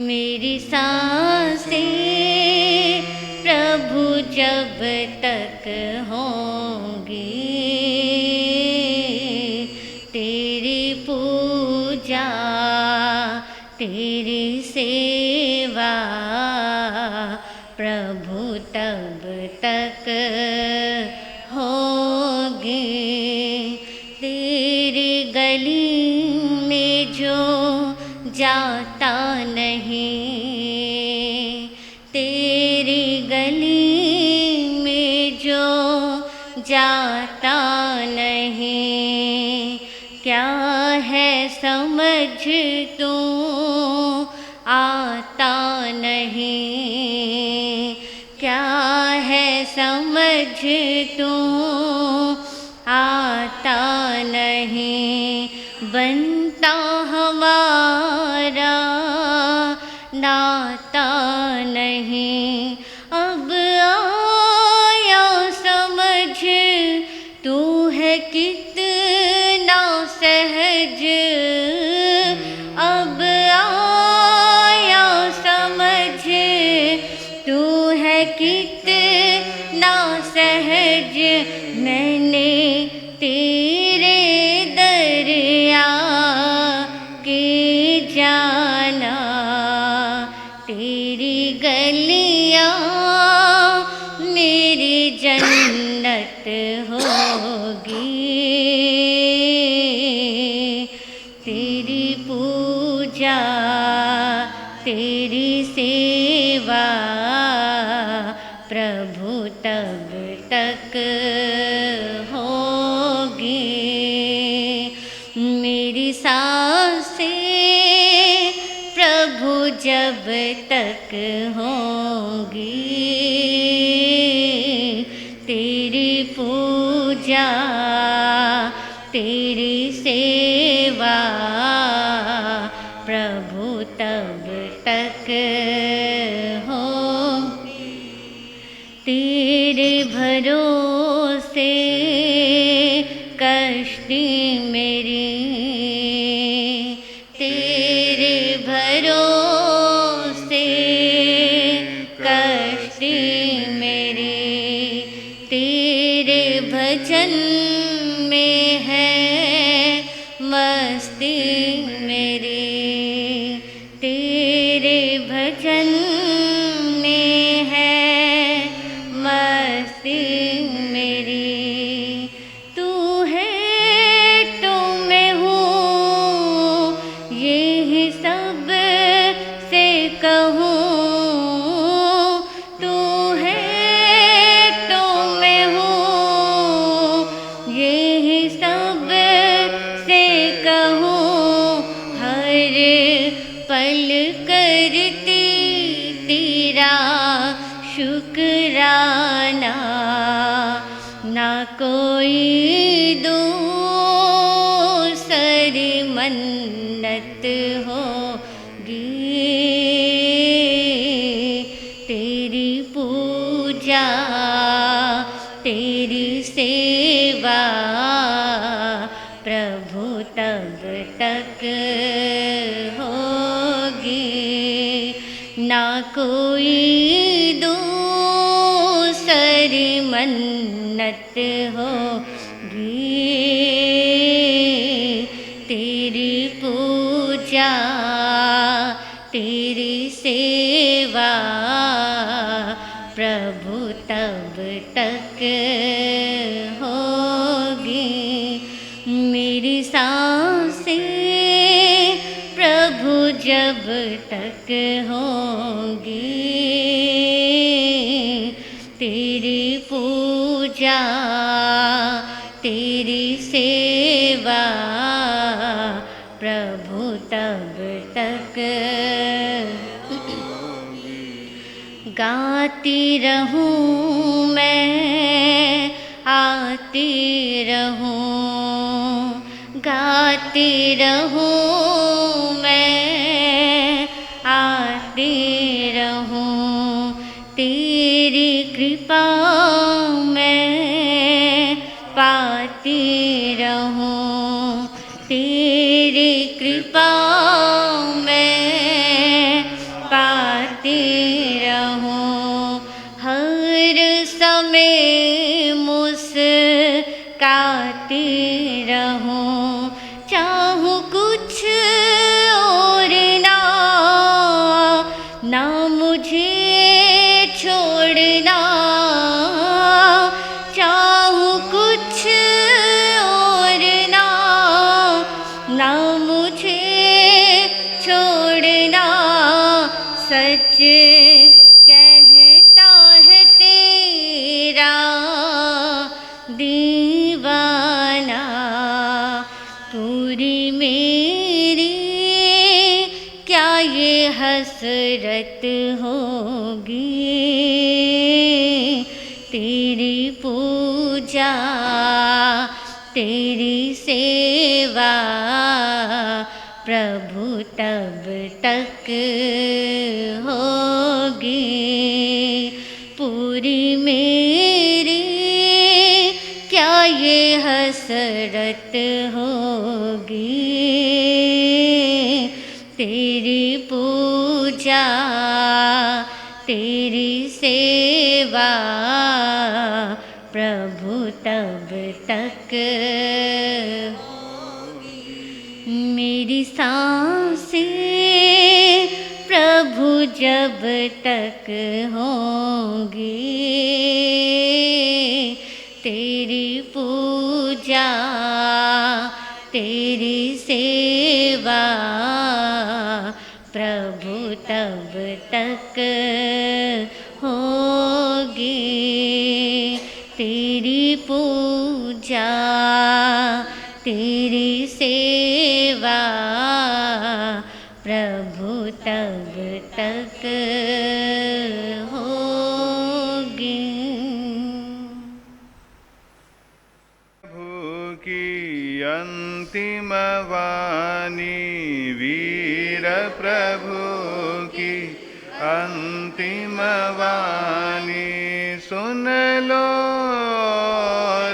मेरी सांसें प्रभु जब तक होंगी, तेरी पूजा तेरी सेवा प्रभु तब तक होगी। तेरी गली में जो जाता नहीं, तेरी गली में जो जाता नहीं, क्या है समझ तू आता नहीं, क्या है समझ तू आता नहीं। बनता हमारा नाता नहीं, अब आया समझ तू है कितना सहज, अब आया समझ तू है कितना सहज। मैंने तेरे दरिया के जाना, तेरी गलियां मेरी जन्नत होगी। तेरी पूजा तेरी सेवा प्रभु तब तक होगी। मेरी सांसें प्रभु जब तक होंगी, तेरी पूजा तेरी सेवा प्रभु तब तक होगी। तेरे भरोसे कश्ती मेरी, तेरे भरोसे कश्ती मेरी, तेरे भजन में है मस्ती मेरी, तेरे भजन में है मस्ती मेरी। तू है तो मैं हूँ यही सब से कहूँ, तू है तो मैं हूँ यही सब से कहूँ। हर पल करती तेरा शुक्राना, ना कोई दूसरी मन्नत होगी। तेरी पूजा तेरी सेवा प्रभु तब तक होगी। ना कोई दूसरी मन्नत होगी। तेरी पूजा तेरी सेवा प्रभु तब तक होगी। मेरी सांसें प्रभु जब तक होंगी, तेरी पूजा तेरी सेवा प्रभु तब तक। गाती रहूं मैं आती रहूं, गाती रहूं मैं आती रहूं। तेरी कृपा मैं पाती रहूं, तेरी कृपा मैं सच कहता है तेरा दीवाना, पूरी मेरी क्या ये हसरत होगी, तेरी पूजा तेरी सेवा प्रभु तब तक होगी, पूरी मेरी क्या ये हसरत होगी, तेरी पूजा तेरी सेवा प्रभु तब तक होगी, मेरी सांसें प्रभु जब तक होंगी, तेरी पूजा तेरी सेवा प्रभु तब तक होगी, तेरी पूजा तेरी सेवा प्रभु तब तक होगी। प्रभु की अंतिम वाणी, वीर प्रभु की अंतिम वाणी, सुन लो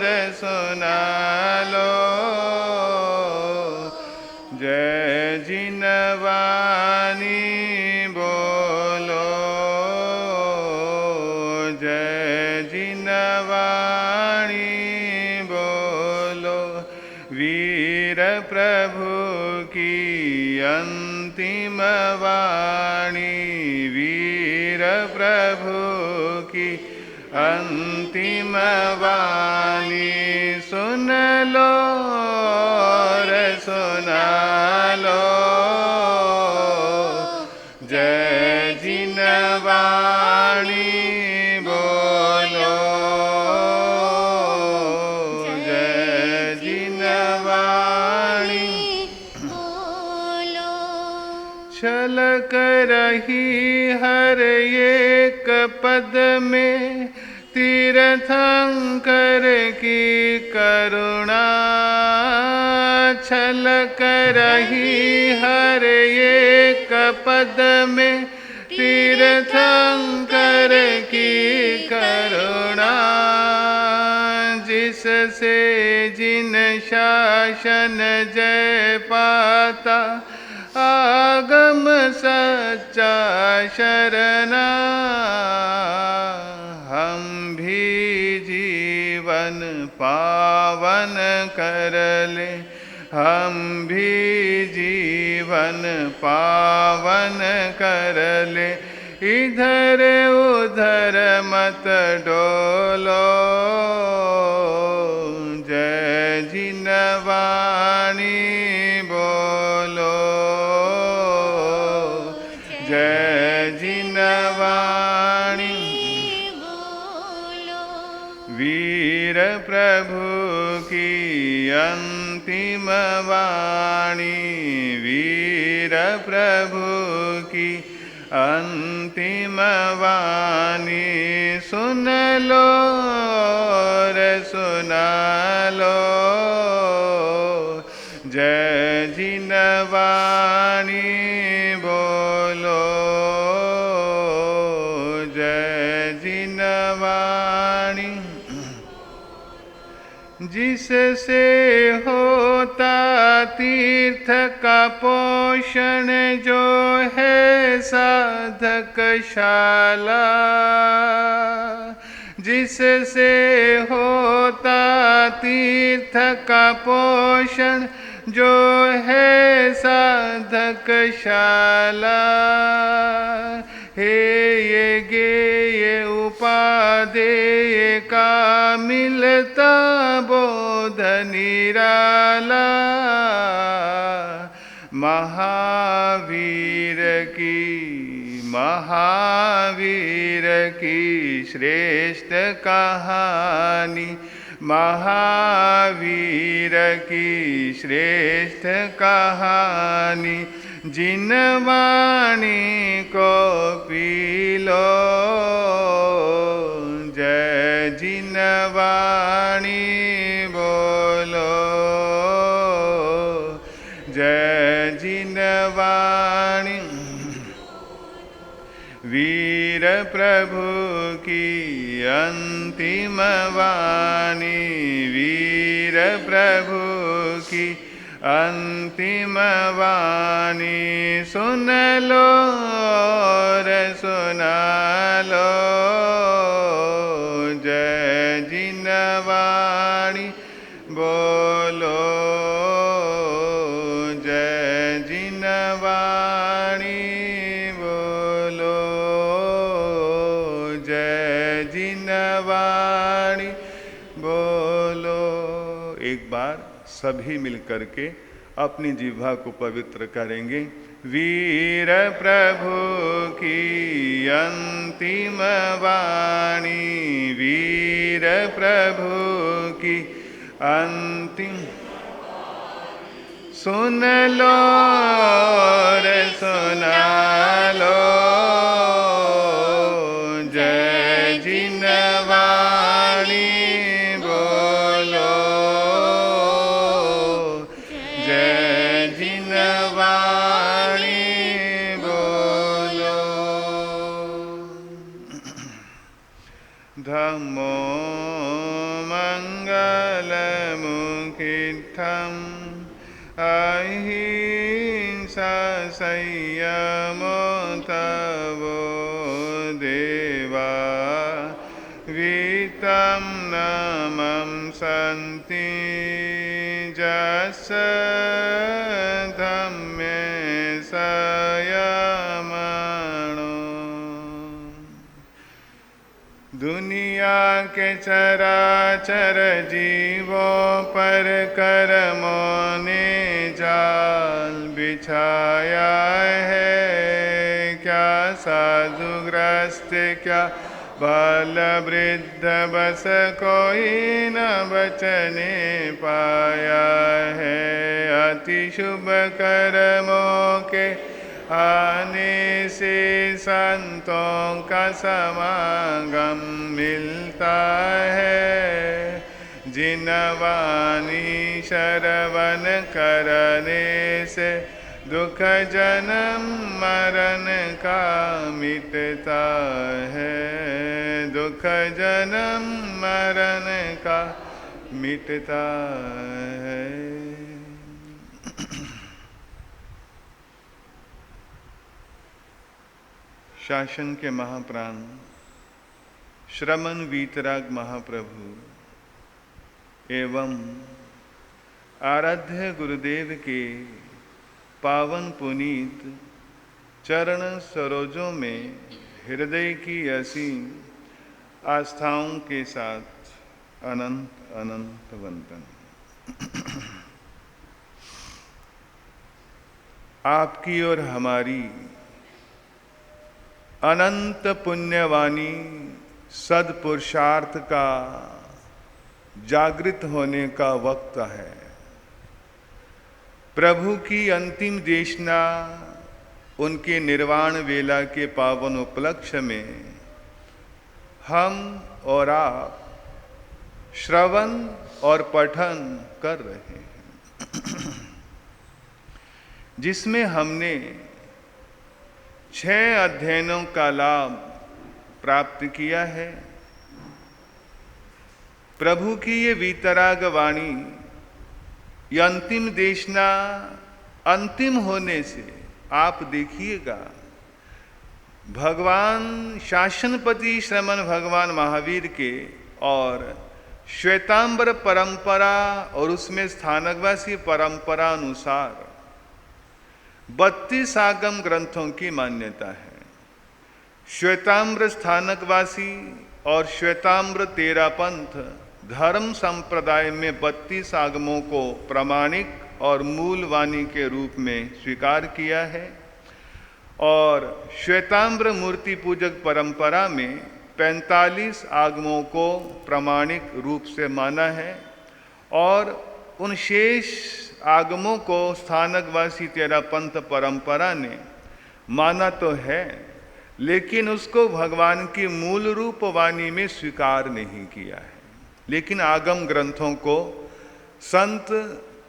रे सुना लो, जय जिनवाणी बोलो, जय जिनवाणी बोलो, वीर प्रभु की अंतिम वाणी, वीर प्रभु की अंतिम वाणी, सुन लो रे सुना लो, जय जिनवाणी बोलो, जय जिनवाणी बोलो। छलक रही हर एक पद में तीर्थंकर की करुणा, छलक रही हर एक पद में तीर्थंकर की करुणा, जिससे जिन शासन जय पाता, आगम सच्चा शरणा, हम भी जीवन पावन कर ले, हम भी जीवन पावन कर ले, इधर उधर मत डोलो, जय जिनवाणी बोलो, जय जिनवाणी बोलो। वीर प्रभु की अंतिम वाणी, वीर प्रभु की अंतिम वाणी, सुन लो रे सुना लो, जय जिनवाणी बोलो, जय जिनवाणी, जिससे होता तीर्थ का पोषण, जो है साधक शाला, जिससे होता तीर्थ का पोषण, जो है साधक शाला, हे ये गेय उपादेय का मिलता बोध निराला, महावीर की महावीर की श्रेष्ठ कहानी, महावीर की श्रेष्ठ कहानी, जिन वाणी को पी लो, जय जिन वाणी बोलो, जय जिन वाणी। वीर प्रभु की अंतिम वाणी, वीर प्रभु की अंतिम वाणी, सुन लो और सुना लो, जय जिन वाणी बोलो, जय जिन वाणी बोलो, जय जिन वाणी बोलो। एक बार सभी मिलकर के अपनी जिह्वा को पवित्र करेंगे। वीर प्रभु की अंतिम वाणी, वीर प्रभु की अंतिम, सुन लो और सुना लो, जय जिन वाणी बोलो, जय जिन वाणी बोलो। धम्मो मंगलमुखित्थम् अहिंसा संयमो तवो देवा, वीतं नमं सन्ति जस्य धम्मे संयमनो। दुनिया के चराचर जीवों पर कर्मों ने जाल बिछाया है, क्या साधुग्रस्त क्या बाल वृद्ध बस कोई न बचने पाया है। अति शुभ कर्मों के आने से संतों का समागम मिलता है, जिन वाणी श्रवण करने से दुख जन्म मरण का मिटता है, दुख जन्म मरण का मिटता है। शासन के महाप्राण श्रमण वीतराग महाप्रभु एवं आराध्य गुरुदेव के पावन पुनीत चरण सरोजों में हृदय की असीम आस्थाओं के साथ अनंत अनंत वंदन। आपकी और हमारी अनंत पुण्यवाणी सदपुरुषार्थ का जागृत होने का वक्त है। प्रभु की अंतिम देशना उनके निर्वाण वेला के पावन उपलक्ष्य में हम और आप श्रवण और पठन कर रहे हैं, जिसमें हमने 6 अध्ययनों का लाभ प्राप्त किया है। प्रभु की ये वीतराग वाणी, ये अंतिम देशना अंतिम होने से आप देखिएगा भगवान शासनपति श्रमण भगवान महावीर के और श्वेतांबर परंपरा और उसमें स्थानकवासी परंपरा अनुसार 32 आगम ग्रंथों की मान्यता है। श्वेताम्र स्थानकवासी और श्वेताम्र तेरा पंथ धर्म संप्रदाय में 32 आगमों को प्रामाणिक और मूल वाणी के रूप में स्वीकार किया है। और श्वेताम्र मूर्ति पूजक परंपरा में 45 आगमों को प्रामाणिक रूप से माना है और उन शेष आगमों को स्थानकवासी तेरापंथ परंपरा ने माना तो है, लेकिन उसको भगवान की मूल रूप वाणी में स्वीकार नहीं किया है। लेकिन आगम ग्रंथों को संत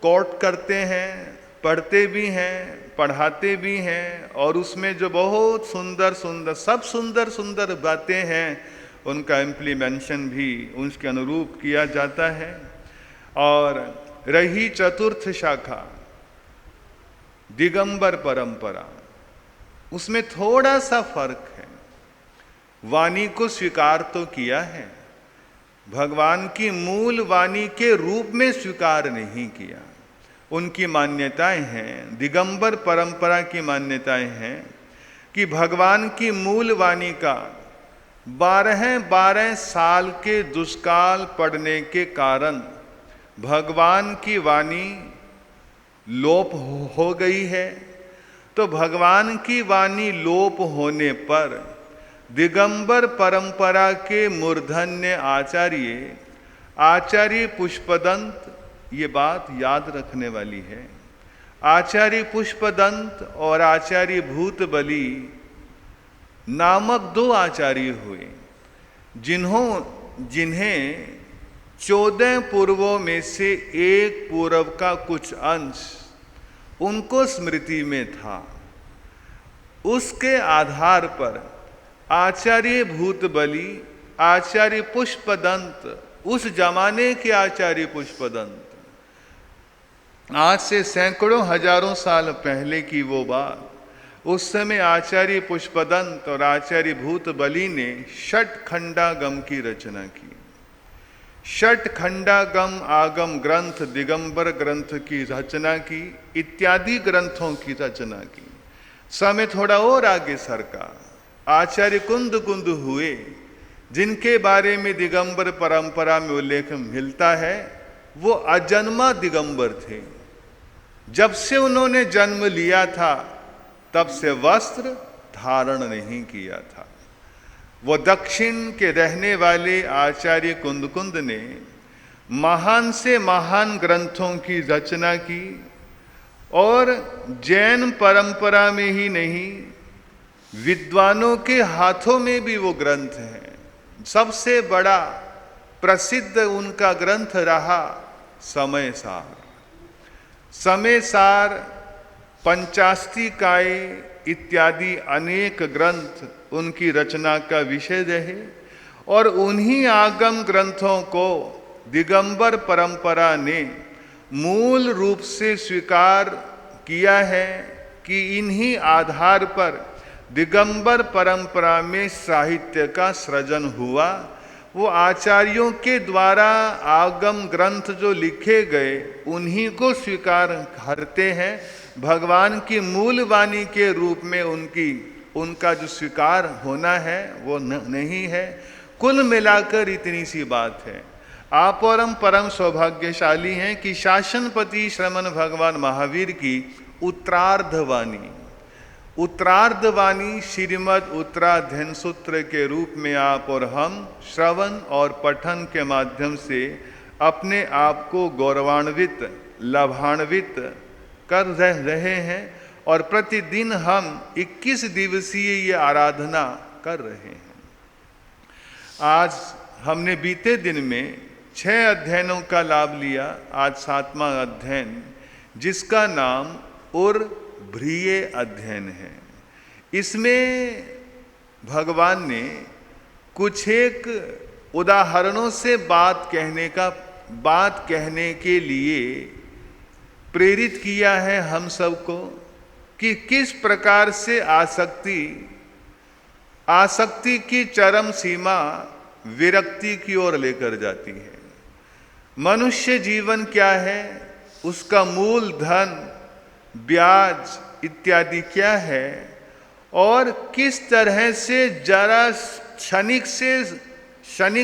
कोट करते हैं, पढ़ते भी हैं, पढ़ाते भी हैं, और उसमें जो बहुत सुंदर सुंदर सब सुंदर सुंदर बातें हैं उनका इम्प्लीमेंशन भी उसके अनुरूप किया जाता है। और रही चतुर्थ शाखा दिगंबर परंपरा, उसमें थोड़ा सा फर्क है। वाणी को स्वीकार तो किया है, भगवान की मूल वाणी के रूप में स्वीकार नहीं किया। उनकी मान्यताएं हैं, दिगंबर परंपरा की मान्यताएं हैं कि भगवान की मूल वाणी का 12 साल के दुष्काल पड़ने के कारण भगवान की वाणी लोप हो गई है। तो भगवान की वाणी लोप होने पर दिगंबर परंपरा के मूर्धन्य आचार्य पुष्पदंत, ये बात याद रखने वाली है, आचार्य पुष्पदंत और आचार्य भूतबली नामक 2 आचार्य हुए, जिन्हें 14 पूर्वों में से एक पूर्व का कुछ अंश उनको स्मृति में था। उसके आधार पर आचार्य भूतबली, आचार्य पुष्पदंत, उस जमाने के आचार्य पुष्पदंत, आज से सैकड़ों हजारों साल पहले की वो बात, उस समय आचार्य पुष्पदंत और आचार्य भूतबली ने षटखंडागम की रचना की। षटखंडागम आगम ग्रंथ, दिगंबर ग्रंथ की रचना की, इत्यादि ग्रंथों की रचना की। समय थोड़ा और आगे सरका, आचार्य कुंद हुए, जिनके बारे में दिगंबर परंपरा में उल्लेख मिलता है। वो अजन्मा दिगंबर थे, जब से उन्होंने जन्म लिया था तब से वस्त्र धारण नहीं किया था। वो दक्षिण के रहने वाले आचार्य कुंद ने महान से महान ग्रंथों की रचना की, और जैन परंपरा में ही नहीं, विद्वानों के हाथों में भी वो ग्रंथ हैं। सबसे बड़ा प्रसिद्ध उनका ग्रंथ रहा समय सार, पंचास्तिकाय इत्यादि अनेक ग्रंथ उनकी रचना का विषय रहे। और उन्हीं आगम ग्रंथों को दिगंबर परंपरा ने मूल रूप से स्वीकार किया है कि इन्हीं आधार पर दिगंबर परंपरा में साहित्य का सृजन हुआ। वो आचार्यों के द्वारा आगम ग्रंथ जो लिखे गए उन्हीं को स्वीकार करते हैं, भगवान की मूल वाणी के रूप में उनका जो स्वीकार होना है वो नहीं है। कुल मिलाकर इतनी सी बात है। आप और हम परम सौभाग्यशाली हैं कि शासनपति श्रमण भगवान महावीर की उत्तरार्धवाणी श्रीमद् उत्तराध्ययन सूत्र के रूप में आप और हम श्रवण और पठन के माध्यम से अपने आप को गौरवान्वित, लाभान्वित कर रहे हैं। और प्रतिदिन हम 21 दिवसीय ये आराधना कर रहे हैं। आज हमने बीते दिन में 6 अध्ययनों का लाभ लिया। आज 7वां अध्ययन, जिसका नाम उर्भ्रीय अध्ययन है। इसमें भगवान ने कुछ एक उदाहरणों से बात कहने के लिए प्रेरित किया है हम सबको कि किस प्रकार से आसक्ति की चरम सीमा विरक्ति की ओर लेकर जाती है। मनुष्य जीवन क्या है, उसका मूल धन, ब्याज इत्यादि क्या है, और किस तरह से जरा क्षणिक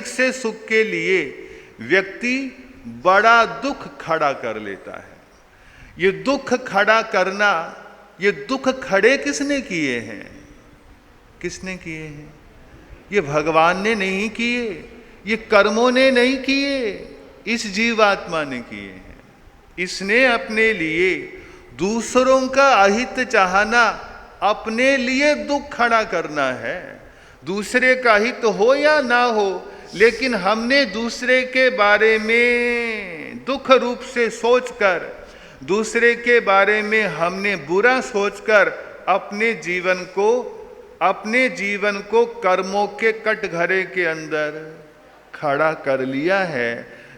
से सुख के लिए व्यक्ति बड़ा दुख खड़ा कर लेता है। ये दुख खड़ा करना ये दुख खड़े किसने किए हैं? किसने किए हैं? ये भगवान ने नहीं किए, ये कर्मों ने नहीं किए, इस जीवात्मा ने किए हैं। इसने अपने लिए दूसरों का अहित चाहना, अपने लिए दुख खड़ा करना है। दूसरे का हित हो या ना हो, लेकिन हमने दूसरे के बारे में दुख रूप से सोचकर, दूसरे के बारे में हमने बुरा सोचकर अपने जीवन को कर्मों के कटघरे के अंदर खड़ा कर लिया है।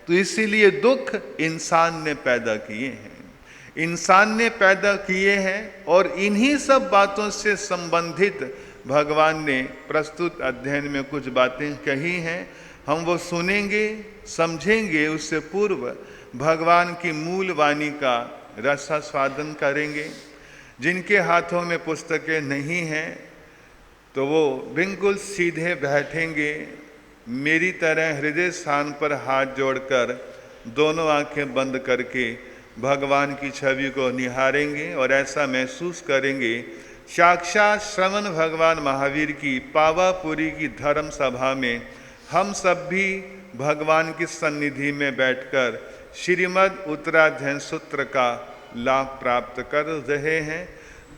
तो इसीलिए दुख इंसान ने पैदा किए हैं, इंसान ने पैदा किए हैं। और इन्हीं सब बातों से संबंधित भगवान ने प्रस्तुत अध्ययन में कुछ बातें कही हैं। हम वो सुनेंगे, समझेंगे। उससे पूर्व भगवान की मूल वाणी का रसास्वादन करेंगे। जिनके हाथों में पुस्तकें नहीं हैं तो वो बिल्कुल सीधे बैठेंगे, मेरी तरह हृदय स्थान पर हाथ जोड़कर दोनों आंखें बंद करके भगवान की छवि को निहारेंगे और ऐसा महसूस करेंगे साक्षात श्रवण भगवान महावीर की पावापुरी की धर्म सभा में हम सब भी भगवान की सन्निधि में बैठकर श्रीमद् उत्तराध्ययन सूत्र का लाभ प्राप्त कर रहे हैं।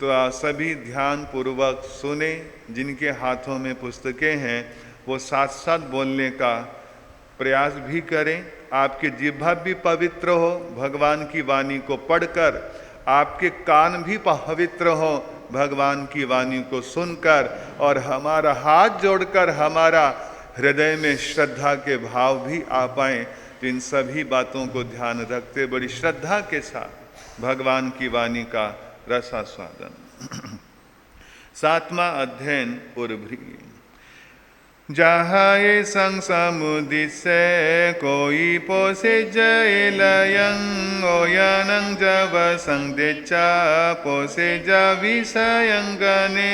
तो आप सभी ध्यान पूर्वक सुने। जिनके हाथों में पुस्तकें हैं वो साथ साथ बोलने का प्रयास भी करें। आपकी जिह्वा भी पवित्र हो भगवान की वाणी को पढ़कर, आपके कान भी पवित्र हो भगवान की वाणी को सुनकर, और हमारा हाथ जोड़कर हमारा हृदय में श्रद्धा के भाव भी आ पाएँ। तो इन सभी बातों को ध्यान रखते बड़ी श्रद्धा के साथ भगवान की वाणी का रसास्वादन। सातवां अध्ययन उर्भ्री। जहाँ ये संग समुदिसे कोई पोसे जय लयं ओयनं जब संदेचा पोसे जा विषयंगने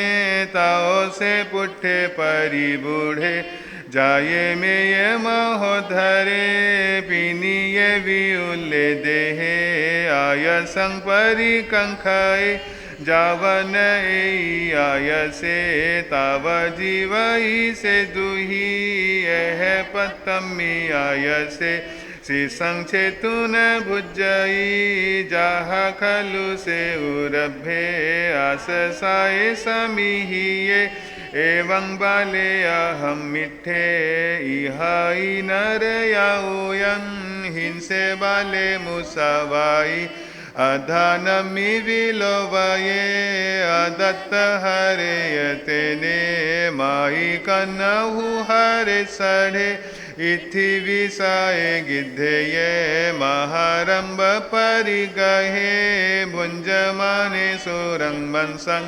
ताओ से पुट्ठे परि बूढ़े जाये में ये महोधरे पीनिये विउल्ले देहे आय संग परि कंखाए जावन आय से ताव जीवई से दुही यह पत्तमी आय से संक्षे तुन भुजई जाहा खलु से उरभे आस साए समीहिये एवं बाले अहम मिठे इहाई नर याऊयं हिंसे बाले मुसावाई अधानमि विलोवये अदत्त हरे ने माई कन्नहु हरे सढ़े इथि विषाए गिद्धये महारंभ परिगहे भुंजमाने सुरंग बंसंग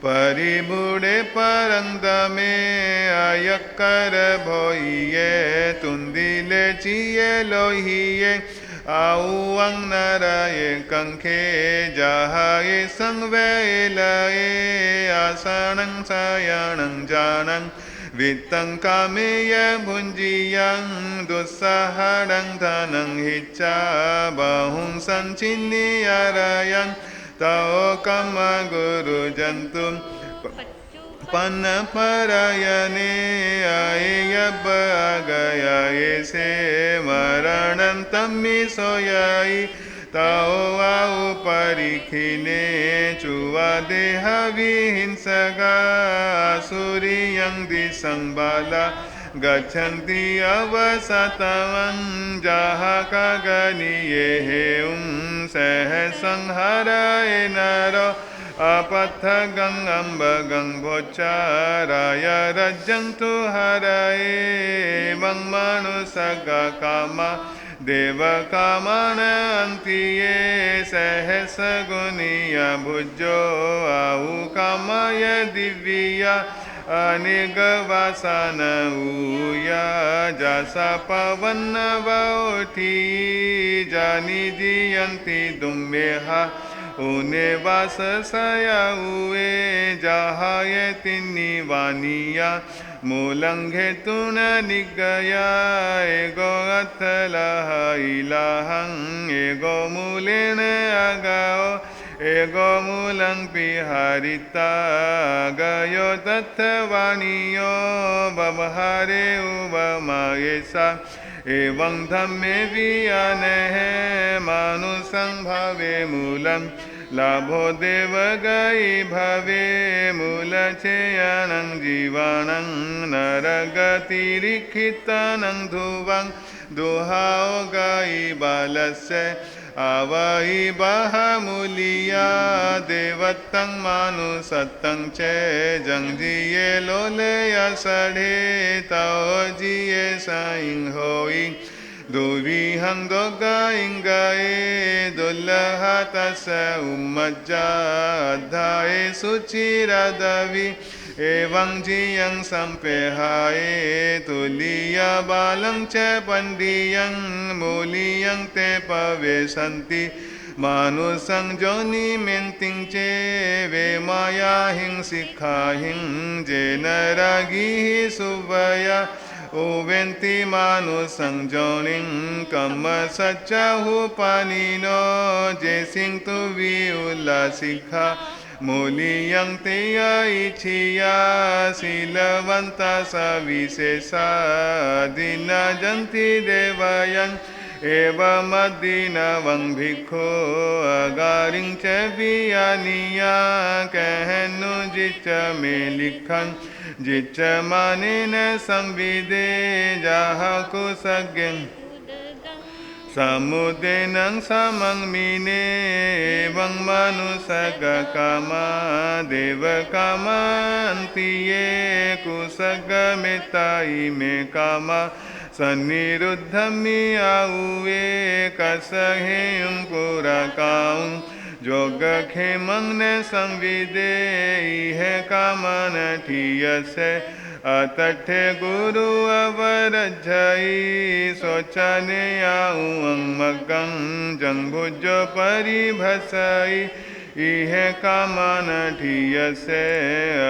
परिबूढ़े परंद में आयकर भोइये तुंदिले चिये लोहिये आउअंग नराये कंखे जहाये संवेलये आसनं सायनं जानं वित्तं कामेय भुंजियं दुस्सहनं धनं हिच्चा बहुं संचिन्नियरयं तौ कम गुरु जंतु पन परयने आयब गया से मरणं तम्मि सोयाई तौ आउ परिखिने चुवा देह विहिंसगा सूर्यं दिशं बाला गच्छन्ति अवसतवं जहाँ गगनीये हेउं सह संहराय नरो अपथ गंगम्ब गंगोच्चाराय रज्जन्तु हराये वं मनुषग कामा देव कामान अन्तिये सहस गुणीय भुजो आहु कामाय दिव्या अनिगवासन ऊया जसा पवन वोठी जानी जियंती दुम्बेहा उने वास सया हुए जहाये तिन्नी वानिया मूलंघे तुन निगया एगो अथलह इलाहं एगो मूलेन अगाओ ego mulang piharita gayo tattavaniyo babhare ubamaesa evang dhamme viyanehe manusang bhave mulam labho devagai bhave mulacheyanang jivanang naragatirikhitanang dhuvang duhao gai balasya avai bahamuliya devatang manusatang che jangjiye loleya sadhe tao jiye saing hoi duvihang doga ingae dullahatasa ummajja adhae suchiradavi evang jiyang sampehae tuliya balang che pandiyang muliyang te pavesanti manusang joni menting che ve maya hing sikha hing jenaragi subaya uventi manusang joning kamma sachahu panino jesing tu vi ullasikha muliyang teya ichiya silavanta savisesa dina janti devayang eva madina vang bhikho agaring che viyaniya kahenu jicha me likhan jicha manena samvide jaha kusaggen samudenang samang mine evang manusaga kama deva kama antiye kusaga metai me kama saniruddhami auve kasaheyum kurakaum joga khemang ne samvide ihe kamana thiyase atathe guru avarajai sochane yaung magang jangbhujo paribhasai ihe kamana thiyase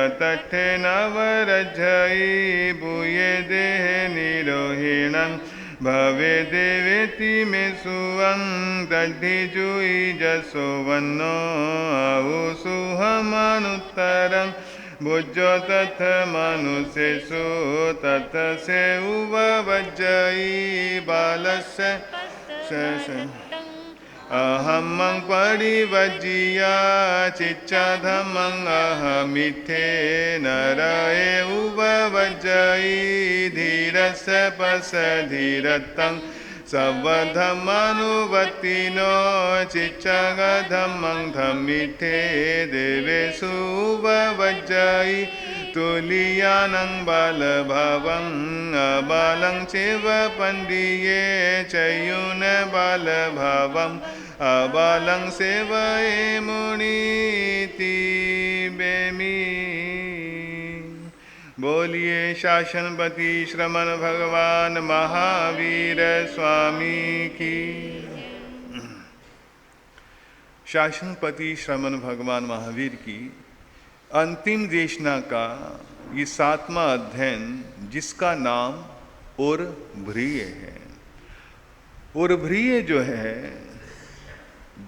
atathe navarajai buye dehe nirohinang bhave deveti me suvam tadhi jui jaso vanno ausuhamanuttaram bujjo tatha manusesu tatha se uvavajjai balasya ahammang parivajjiya chichadhammang ahamithe naraye uvavajjai dhirasya pasadhiratang savadhammanuvattino chichagadhammang dhammithe devesu uvavajjai tuliyanang balabhavang abalang cheva pandiye chayuna balabhavam abalang sevae muniti bemi बोलिए शासनपति श्रमण भगवान महावीर स्वामी की। शासनपति श्रमण भगवान महावीर की अंतिम देशना का ये 7वां अध्ययन जिसका नाम उर्भ्रिय है। उर्भ्रिय जो है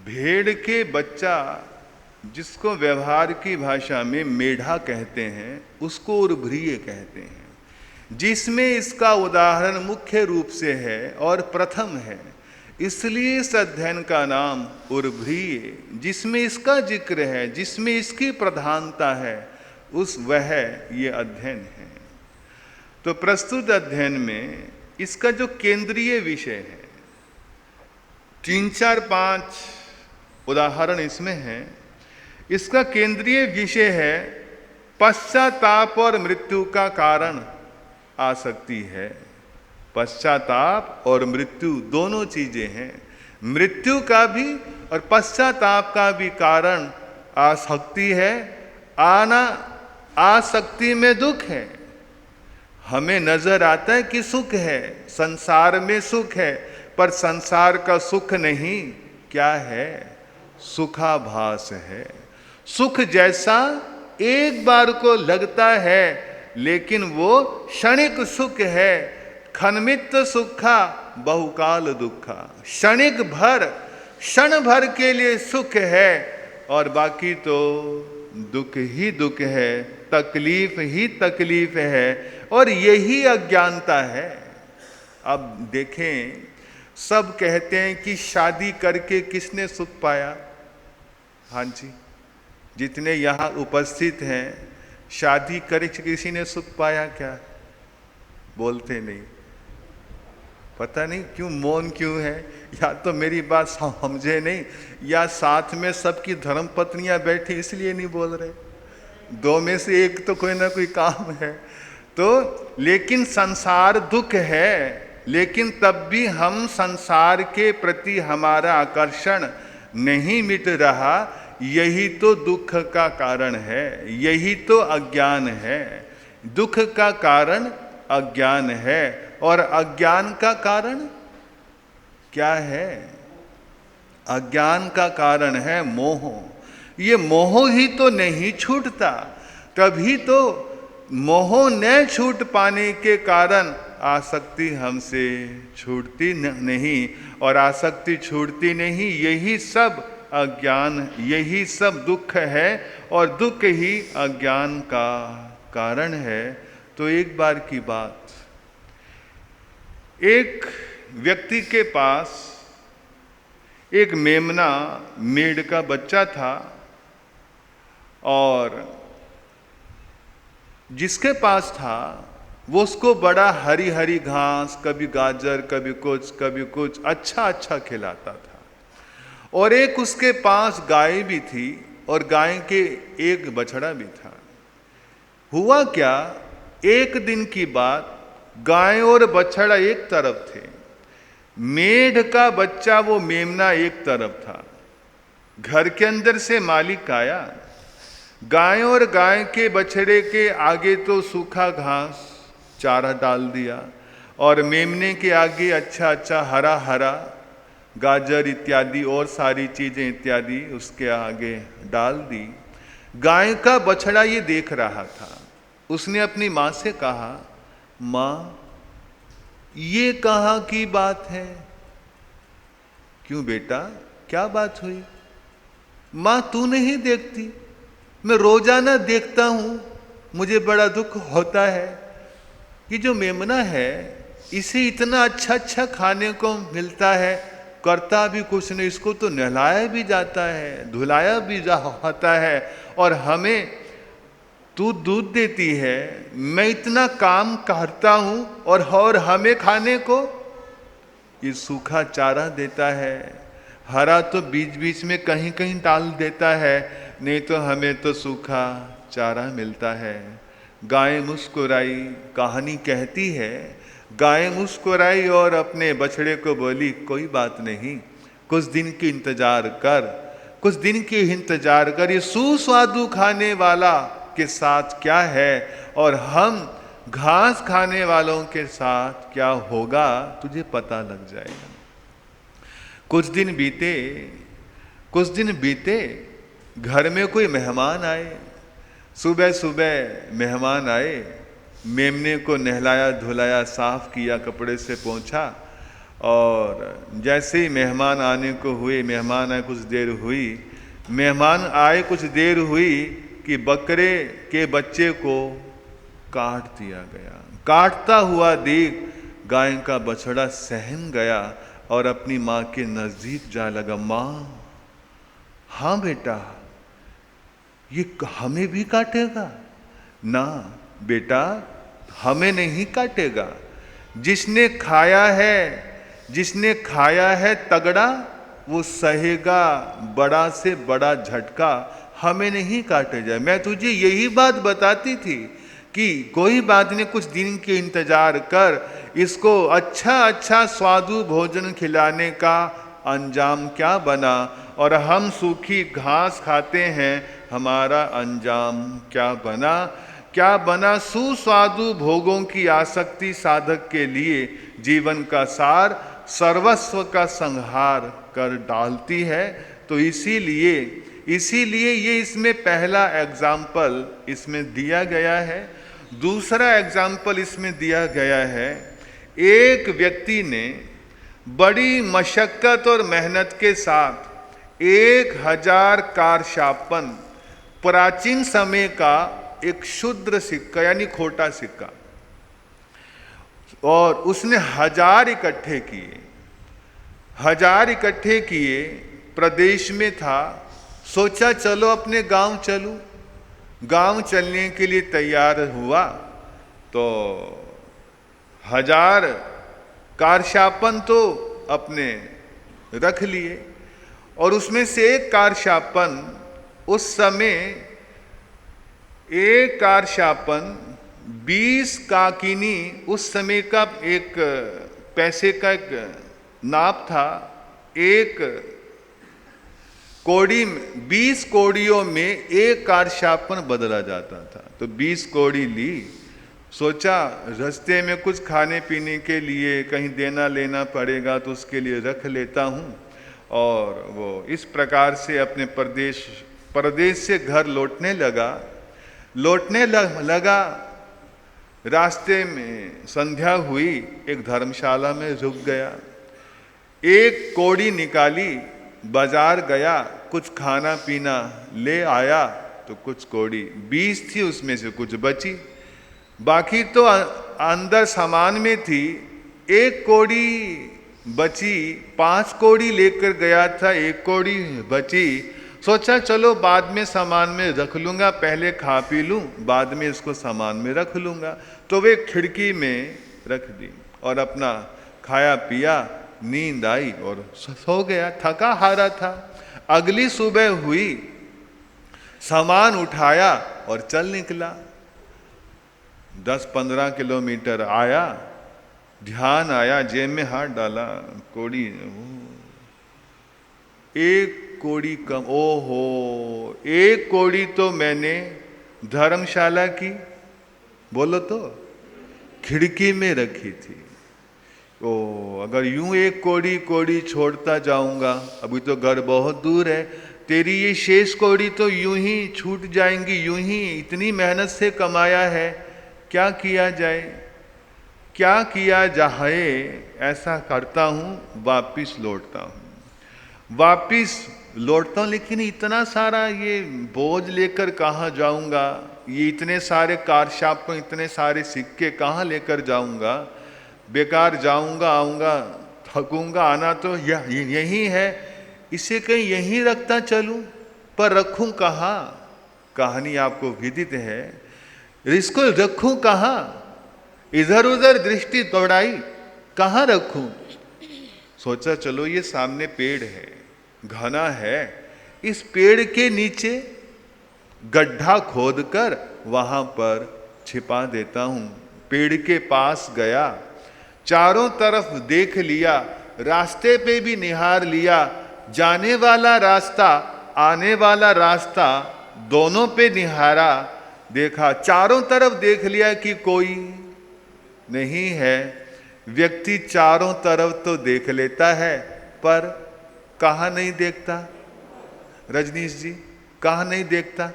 भेड़ के बच्चा जिसको व्यवहार की भाषा में मेढा कहते हैं उसको उर्भ्रिय कहते हैं, जिसमें इसका उदाहरण मुख्य रूप से है और प्रथम है, इसलिए इस अध्ययन का नाम उर्भ्रिय, जिसमें इसका जिक्र है, जिसमें इसकी प्रधानता है, उस वह ये अध्ययन है। तो प्रस्तुत अध्ययन में इसका जो केंद्रीय विषय है, 3, 4, 5 उदाहरण इसमें है। इसका केंद्रीय विषय है पश्चाताप और मृत्यु का कारण आसक्ति है। पश्चाताप और मृत्यु दोनों चीजें हैं, मृत्यु का भी और पश्चाताप का भी कारण आसक्ति है। आसक्ति में दुख है। हमें नजर आता है कि सुख है, संसार में सुख है, पर संसार का सुख नहीं, क्या है? सुखाभास है। सुख जैसा एक बार को लगता है, लेकिन वो क्षणिक सुख है। खन्मित सुखा बहुकाल दुखा, क्षणिक भर, क्षण भर के लिए सुख है, और बाकी तो दुख ही दुख है, तकलीफ ही तकलीफ है, और यही अज्ञानता है। अब देखें, सब कहते हैं कि शादी करके किसने सुख पाया? हाँ जी, जितने यहाँ उपस्थित हैं, शादी करके किसी ने सुख पाया क्या? बोलते नहीं। पता नहीं क्यों मौन क्यों है, या तो मेरी बात समझे नहीं, या साथ में सबकी धर्म पत्नियां बैठी इसलिए नहीं बोल रहे। दो में से एक तो कोई ना कोई काम है। तो लेकिन संसार दुख है, लेकिन तब भी हम संसार के प्रति हमारा आकर्षण नहीं मिट रहा। यही तो दुख का कारण है, यही तो अज्ञान है। दुख का कारण अज्ञान है, और अज्ञान का कारण क्या है? अज्ञान का कारण है मोह। ये मोह ही तो नहीं छूटता, तभी तो मोह न छूट पाने के कारण आसक्ति हमसे छूटती नहीं, और आसक्ति छूटती नहीं, यही सब अज्ञान, यही सब दुख है, और दुख ही अज्ञान का कारण है। तो एक बार की बात, एक व्यक्ति के पास एक मेमना मेढ़ का बच्चा था, और जिसके पास था वो उसको बड़ा हरी हरी घास, कभी गाजर, कभी कुछ अच्छा अच्छा खिलाता था। और एक उसके पास गाय भी थी, और गाय के एक बछड़ा भी था। हुआ क्या, एक दिन की बात, गाय और बछड़ा एक तरफ थे, मेढ़ का बच्चा वो मेमना एक तरफ था। घर के अंदर से मालिक आया, गाय और गाय के बछड़े के आगे तो सूखा घास चारा डाल दिया, और मेमने के आगे अच्छा अच्छा हरा हरा गाजर इत्यादि और सारी चीजें इत्यादि उसके आगे डाल दी। गाय का बछड़ा ये देख रहा था। उसने अपनी माँ से कहा, माँ ये कहाँ की बात है? क्यों बेटा, क्या बात हुई? माँ तू नहीं देखती? मैं रोजाना देखता हूं, मुझे बड़ा दुख होता है। ये जो मेमना है, इसे इतना अच्छा अच्छा खाने को मिलता है, करता भी कुछ नहीं, इसको तो नहलाया भी जाता है, धुलाया भी जाता है, और हमें तू दूध देती है। मैं इतना काम करता हूं, और हमें खाने को ये सूखा चारा देता है, हरा तो बीच बीच में कहीं कहीं डाल देता है, नहीं तो हमें तो सूखा चारा मिलता है। गाय मुस्कुराई, कहानी कहती है, गाय मुस्कुराई और अपने बछड़े को बोली, कोई बात नहीं, कुछ दिन की इंतजार कर, कुछ दिन की इंतजार कर, ये सुस्वादु खाने वाला के साथ क्या है, और हम घास खाने वालों के साथ क्या होगा, तुझे पता लग जाएगा। कुछ दिन बीते, घर में कोई मेहमान आए। सुबह सुबह मेहमान आए, मेमने को नहलाया धुलाया, साफ किया, कपड़े से पोंछा, और जैसे ही मेहमान आने को हुए, मेहमान आए कुछ देर हुई कि बकरे के बच्चे को काट दिया गया। काटता हुआ देख गाय का बछड़ा सहम गया और अपनी माँ के नजदीक जा लगा। माँ, हाँ बेटा, ये हमें भी काटेगा? ना बेटा, हमें नहीं काटेगा। जिसने खाया है तगड़ा, वो सहेगा बड़ा से बड़ा झटका, हमें नहीं काटे जाए। मैं तुझे यही बात बताती थी कि कोई बात नहीं, कुछ दिन के इंतजार कर, इसको अच्छा स्वादु भोजन खिलाने का अंजाम क्या बना, और हम सूखी घास खाते हैं, हमारा अंजाम क्या बना। सुस्वादु भोगों की आसक्ति साधक के लिए जीवन का सार, सर्वस्व का संहार कर डालती है। तो इसीलिए ये इसमें पहला एग्जाम्पल इसमें दिया गया है। दूसरा एग्जाम्पल इसमें दिया गया है, एक व्यक्ति ने बड़ी मशक्कत और मेहनत के साथ 1000 कारशापन प्राचीन समय का एक शुद्र सिक्का यानी खोटा सिक्का, और उसने 1000 इकट्ठे किए। 1000 इकट्ठे किए, प्रदेश में था। सोचा चलो अपने गांव चलूं। गांव चलने के लिए तैयार हुआ तो 1000 कारशापन तो अपने रख लिए, और उसमें से एक कारशापन, उस समय एक कारशापन 20 काकिनी, उस समय का एक पैसे का एक नाप था। एक कौड़ी में 20 कौड़ियों में एक कारशापन बदला जाता था। तो 20 कौड़ी ली, सोचा रास्ते में कुछ खाने पीने के लिए कहीं देना लेना पड़ेगा तो उसके लिए रख लेता हूँ। और वो इस प्रकार से अपने प्रदेश से घर लौटने लगा। रास्ते में संध्या हुई, एक धर्मशाला में रुक गया। एक कौड़ी निकाली, बाजार गया, कुछ खाना पीना ले आया तो कुछ कौड़ी 20 थी, उसमें से कुछ बची, बाकी तो अंदर सामान में थी। एक कौड़ी बची, 5 कौड़ी लेकर गया था, एक कौड़ी बची। सोचा चलो बाद में सामान में रख लूँगा, पहले खा पी लूँ, बाद में इसको सामान में रख लूँगा। तो वे खिड़की में रख दी और अपना खाया पिया, नींद आई और सो गया। थका हारा था। अगली सुबह हुई, सामान उठाया और चल निकला। 10-15 किलोमीटर आया, ध्यान आया, जेब में हाथ डाला, कौड़ी, एक कौड़ी कम। ओहो, एक कौड़ी तो मैंने धर्मशाला की, बोलो तो, खिड़की में रखी थी। ओ, अगर यूं एक कौड़ी छोड़ता जाऊंगा, अभी तो घर बहुत दूर है, तेरी ये शेष कौड़ी तो यूं ही छूट जाएंगी, यूं ही इतनी मेहनत से कमाया है, क्या किया जाए, क्या किया जाए। ऐसा करता हूँ, वापिस लौटता हूँ, लेकिन इतना सारा ये बोझ लेकर कहाँ जाऊंगा, ये इतने सारे कारशापन, इतने सारे सिक्के कहाँ लेकर जाऊंगा, बेकार जाऊंगा, आऊंगा, थकूंगा, आना तो यही है, इसे कहीं यहीं रखता चलूं, पर रखूं कहाँ। कहानी आपको विदित है, इसको रखूं कहाँ, इधर उधर दृष्टि दौड़ाई, कहाँ रखूं। सोचा चलो ये सामने पेड़ है, घना है, इस पेड़ के नीचे गड्ढा खोदकर वहां पर छिपा देता हूं। पेड़ के पास गया, चारों तरफ देख लिया, रास्ते पे भी निहार लिया, जाने वाला रास्ता, आने वाला रास्ता, दोनों पे निहारा, देखा, चारों तरफ देख लिया कि कोई नहीं है। व्यक्ति चारों तरफ तो देख लेता है, पर कहाँ नहीं देखता, रजनीश जी, कहाँ नहीं देखता,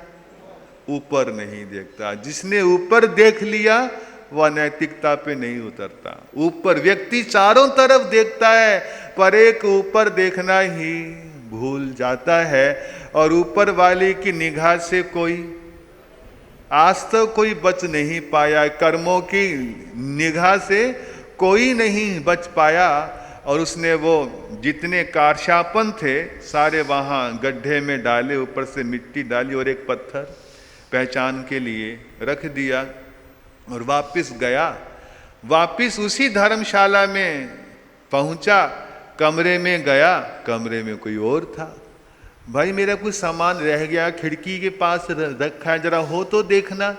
ऊपर नहीं देखता। जिसने ऊपर देख लिया वह नैतिकता पे नहीं उतरता। ऊपर व्यक्ति चारों तरफ देखता है, पर एक ऊपर देखना ही भूल जाता है, और ऊपर वाले की निगाह से कोई आज तक कोई बच नहीं पाया, कर्मों की निगाह से कोई नहीं बच पाया। और उसने वो जितने कारशापन थे सारे वहाँ गड्ढे में डाले, ऊपर से मिट्टी डाली और एक पत्थर पहचान के लिए रख दिया और वापिस गया। वापिस उसी धर्मशाला में पहुंचा, कमरे में गया, कमरे में कोई और था। भाई मेरा कुछ सामान रह गया, खिड़की के पास रखा है, जरा हो तो देखना,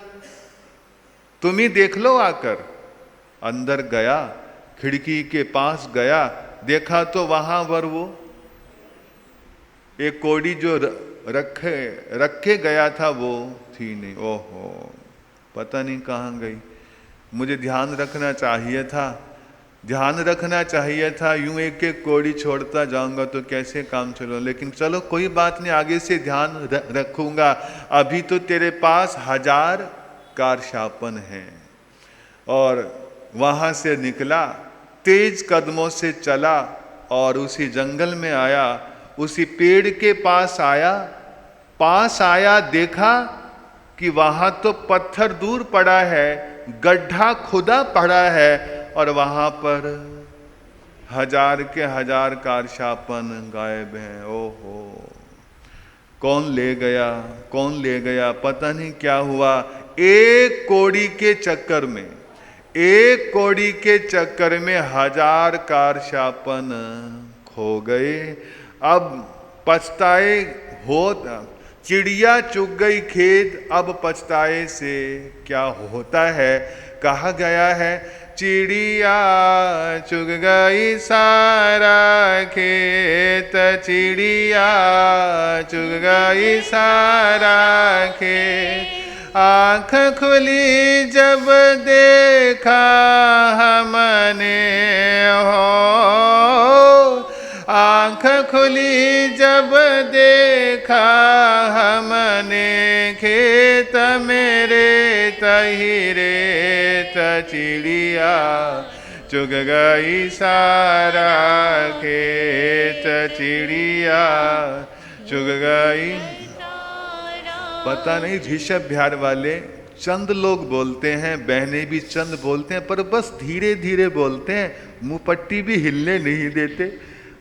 तुम ही देख लो आकर। अंदर गया, खिड़की के पास गया, देखा तो वहां पर वो एक कौड़ी जो रखे गया था वो थी नहीं। ओहो, पता नहीं कहाँ गई। मुझे ध्यान रखना चाहिए था, यूं एक एक कौड़ी छोड़ता जाऊंगा तो कैसे काम चलो। लेकिन चलो कोई बात नहीं, आगे से ध्यान रखूंगा। अभी तो तेरे पास 1000 कारशापन हैं। और वहां से निकला, तेज कदमों से चला और उसी जंगल में आया। उसी पेड़ के पास आया, देखा कि वहां तो पत्थर दूर पड़ा है, गड्ढा खुदा पड़ा है और वहां पर 1000 के 1000 कारशापन गायब हैं। ओहो, कौन ले गया, पता नहीं क्या हुआ। एक कौड़ी के चक्कर में 1000 कारशापन खो गए। अब पछताए होता, चिड़िया चुग गई खेत, अब पछताए से क्या होता है। कहा गया है, चिड़िया चुग गई सारा खेत, चिड़िया चुग गई सारा खेत। आँख खुली जब देखा हमने हो, आँख खुली जब देखा हमने, खेत मेरे तहिरे चिड़िया चुग गई सारा खेत, चिड़िया चुग गई। पता नहीं ऋषभ बिहार वाले चंद लोग बोलते हैं, बहनें भी चंद बोलते हैं, पर बस धीरे धीरे बोलते हैं, मुंह पट्टी भी हिलने नहीं देते।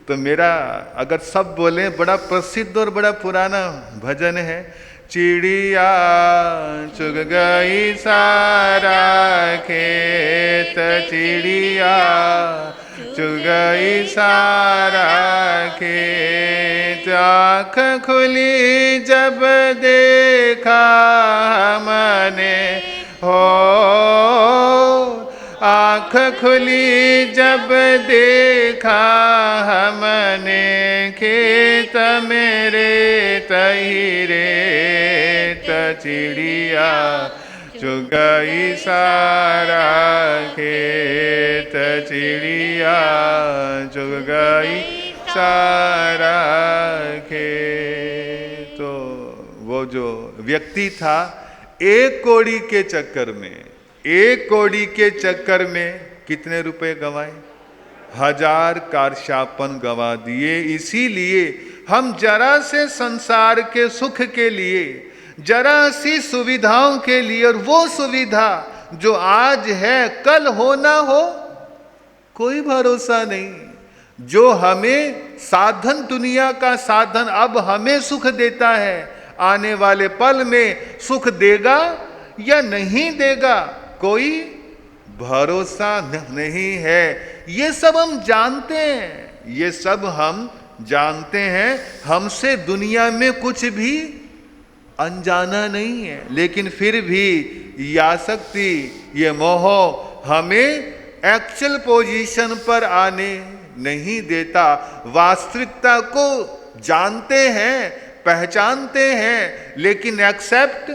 तो मेरा अगर सब बोले, बड़ा प्रसिद्ध और बड़ा पुराना भजन है, चिड़िया चुग गई सारा खेत, चिड़िया चुग गई सारा खेत। आँख खुली जब देखा हमने हो, आँख खुली जब देखा हमने, खेत मेरे तहिरे चिड़िया चुग गई सारा खेत, चिड़िया चुग गई सारा खेत। तो वो जो व्यक्ति था, एक कौड़ी के चक्कर में कितने रुपए गंवाए? 1000 कारशापन गंवा दिए। इसीलिए हम जरा से संसार के सुख के लिए, जरा सी सुविधाओं के लिए, और वो सुविधा जो आज है कल हो ना हो कोई भरोसा नहीं। जो हमें साधन, दुनिया का साधन अब हमें सुख देता है, आने वाले पल में सुख देगा या नहीं देगा कोई भरोसा नहीं है। ये सब हम जानते हैं, हमसे दुनिया में कुछ भी अनजाना नहीं है, लेकिन फिर भी ये आसक्ति, ये मोह हमें एक्चुअल पोजीशन पर आने नहीं देता। वास्तविकता को जानते हैं, पहचानते हैं, लेकिन एक्सेप्ट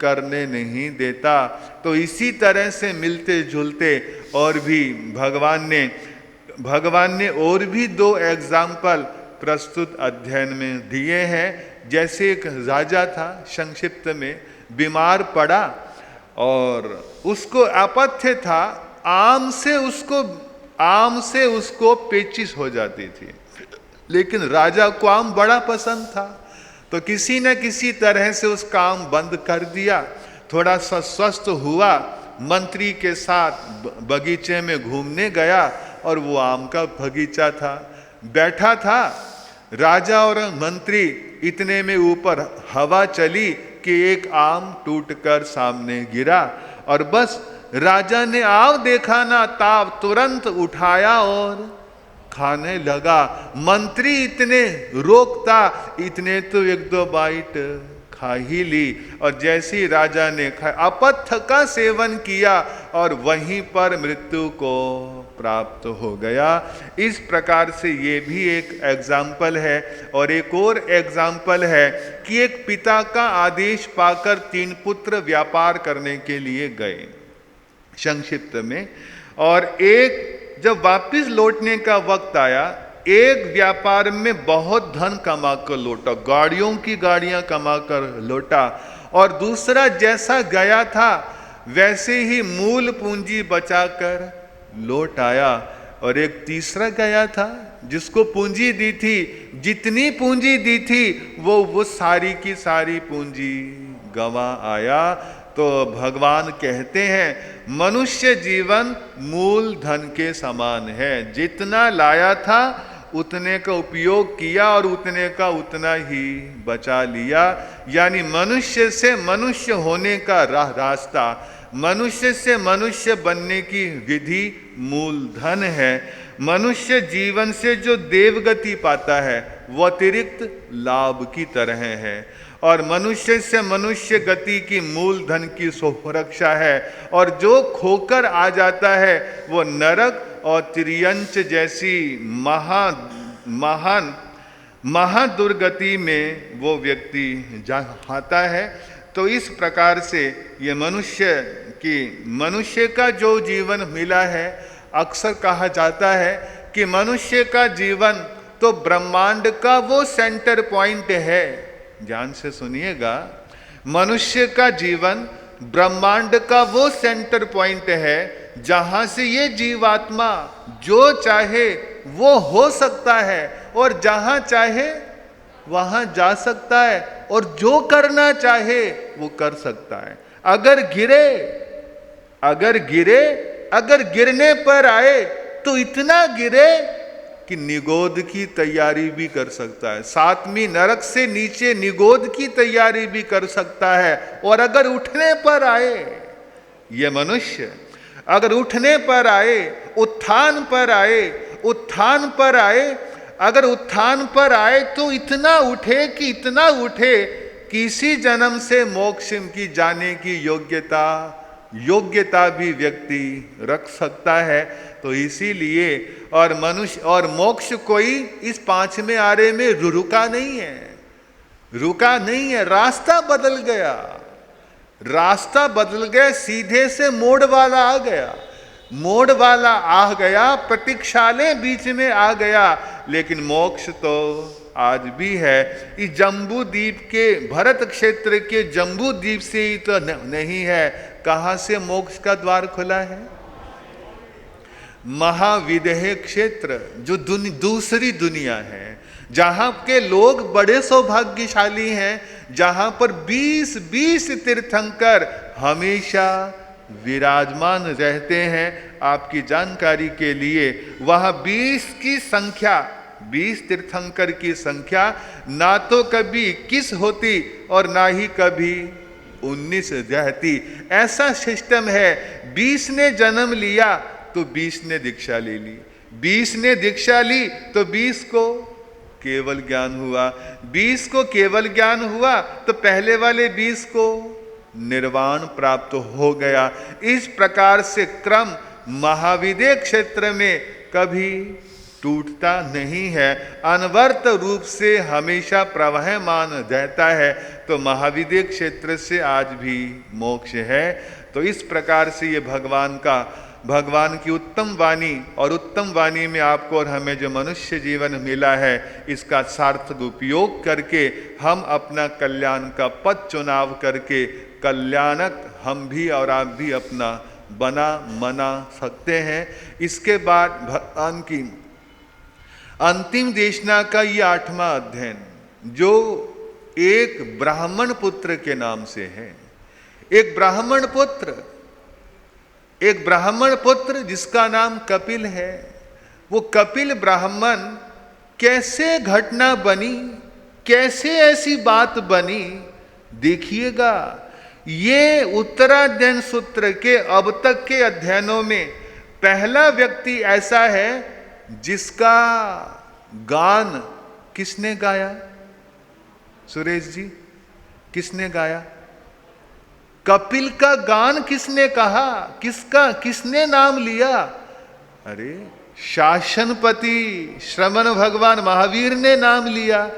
करने नहीं देता। तो इसी तरह से मिलते जुलते और भी भगवान ने और भी 2 एग्जाम्पल प्रस्तुत अध्ययन में दिए हैं। जैसे एक राजा था, संक्षिप्त में, बीमार पड़ा और उसको अपथ्य था, आम से उसको पेचिश हो जाती थी, लेकिन राजा को आम बड़ा पसंद था, तो किसी न किसी तरह से उस काम बंद कर दिया। थोड़ा सा स्वस्थ हुआ, मंत्री के साथ बगीचे में घूमने गया और वो आम का बगीचा था, बैठा था राजा और मंत्री। इतने में ऊपर हवा चली कि एक आम टूटकर सामने गिरा, और बस राजा ने आव देखा ना ताव, तुरंत उठाया और खाने लगा। मंत्री इतने रोकता, इतने तो 1-2 बाइट खा ही ली, और जैसे ही राजा ने अपथ्य का सेवन किया और वहीं पर मृत्यु को प्राप्त हो गया। इस प्रकार से ये भी एक एग्जाम्पल है। और एक और एग्जाम्पल है कि एक पिता का आदेश पाकर 3 पुत्र व्यापार करने के लिए गए, संक्षिप्त में, और एक जब वापिस लौटने का वक्त आया, एक व्यापार में बहुत धन कमा कर लौटा, गाड़ियों की गाड़ियां कमा कर लौटा, और दूसरा जैसा गया था वैसे ही मूल पूंजी बचाकर लौट आया। और एक तीसरा गया था जिसको पूंजी दी थी, जितनी पूंजी दी थी वो सारी की सारी पूंजी गंवा आया। तो भगवान कहते हैं मनुष्य जीवन मूल धन के समान है, जितना लाया था उतने का उपयोग किया और उतने का उतना ही बचा लिया। यानी मनुष्य से मनुष्य होने का रास्ता, मनुष्य से मनुष्य बनने की विधि मूल धन है। मनुष्य जीवन से जो देवगति पाता है वो अतिरिक्त लाभ की तरह है, और मनुष्य से मनुष्य गति की मूल धन की सुरक्षा है। और जो खोकर आ जाता है वो नरक और त्रियंच जैसी महान महादुर्गति में वो व्यक्ति जाता है। तो इस प्रकार से ये मनुष्य का जो जीवन मिला है, अक्सर कहा जाता है कि मनुष्य का जीवन तो ब्रह्मांड का वो सेंटर पॉइंट है। ध्यान से सुनिएगा, मनुष्य का जीवन ब्रह्मांड का वो सेंटर पॉइंट है जहां से ये जीवात्मा जो चाहे वो हो सकता है और जहां चाहे वहां जा सकता है और जो करना चाहे वो कर सकता है। अगर गिरने पर आए तो इतना गिरे कि निगोद की तैयारी भी कर सकता है, सातवीं नरक से नीचे निगोद की तैयारी भी कर सकता है। और अगर उठने पर आए, ये मनुष्य अगर उठने पर आए, उत्थान पर आए, अगर उत्थान पर आए तो इतना उठे कि इसी जन्म से मोक्ष की जाने की योग्यता भी व्यक्ति रख सकता है। तो इसीलिए और मनुष्य और मोक्ष कोई इस पांचवें आरे में रुका नहीं है, रास्ता बदल गया, सीधे से मोड़ वाला आ गया, प्रतीक्षालय बीच में आ गया। लेकिन मोक्ष तो आज भी है। इस जम्बू द्वीप के, भरत क्षेत्र के जम्बू द्वीप से ही तो नहीं है। कहां से मोक्ष का द्वार खुला है? महाविदेह क्षेत्र, जो दूसरी दुनिया है, जहां के लोग बड़े सौभाग्यशाली हैं, जहां पर 20 तीर्थंकर हमेशा विराजमान रहते हैं। आपकी जानकारी के लिए वहां 20 तीर्थंकर की संख्या ना तो कभी 21 होती और ना ही कभी 19 रहती। ऐसा सिस्टम है। 20 ने जन्म लिया तो 20 ने दीक्षा ले ली, 20 ने दीक्षा ली तो 20 को केवल ज्ञान हुआ, 20 को केवल ज्ञान हुआ तो पहले वाले 20 को निर्वाण प्राप्त हो गया। इस प्रकार से क्रम महाविदेह क्षेत्र में कभी टूटता नहीं है, अनवर्त रूप से हमेशा प्रवहमान रहता है। तो महाविदेह क्षेत्र से आज भी मोक्ष है। तो इस प्रकार से ये भगवान की उत्तम वाणी, और उत्तम वाणी में आपको और हमें जो मनुष्य जीवन मिला है, इसका सार्थक उपयोग करके हम अपना कल्याण का पथ चुनाव करके कल्याणक हम भी और आप भी अपना मना सकते हैं। इसके बाद भगवान की अंतिम देशना का ये 8वां अध्ययन, जो एक ब्राह्मण पुत्र के नाम से है। एक ब्राह्मण पुत्र जिसका नाम कपिल है। वो कपिल ब्राह्मण कैसे घटना बनी, कैसे ऐसी बात बनी, देखिएगा। ये उत्तराध्ययन सूत्र के अब तक के अध्ययनों में पहला व्यक्ति ऐसा है जिसका गान किसने गाया? सुरेश जी, किसने गाया? कपिल का गान किसने कहा? किसने नाम लिया? अरे शासनपति श्रमण भगवान महावीर ने नाम लिया।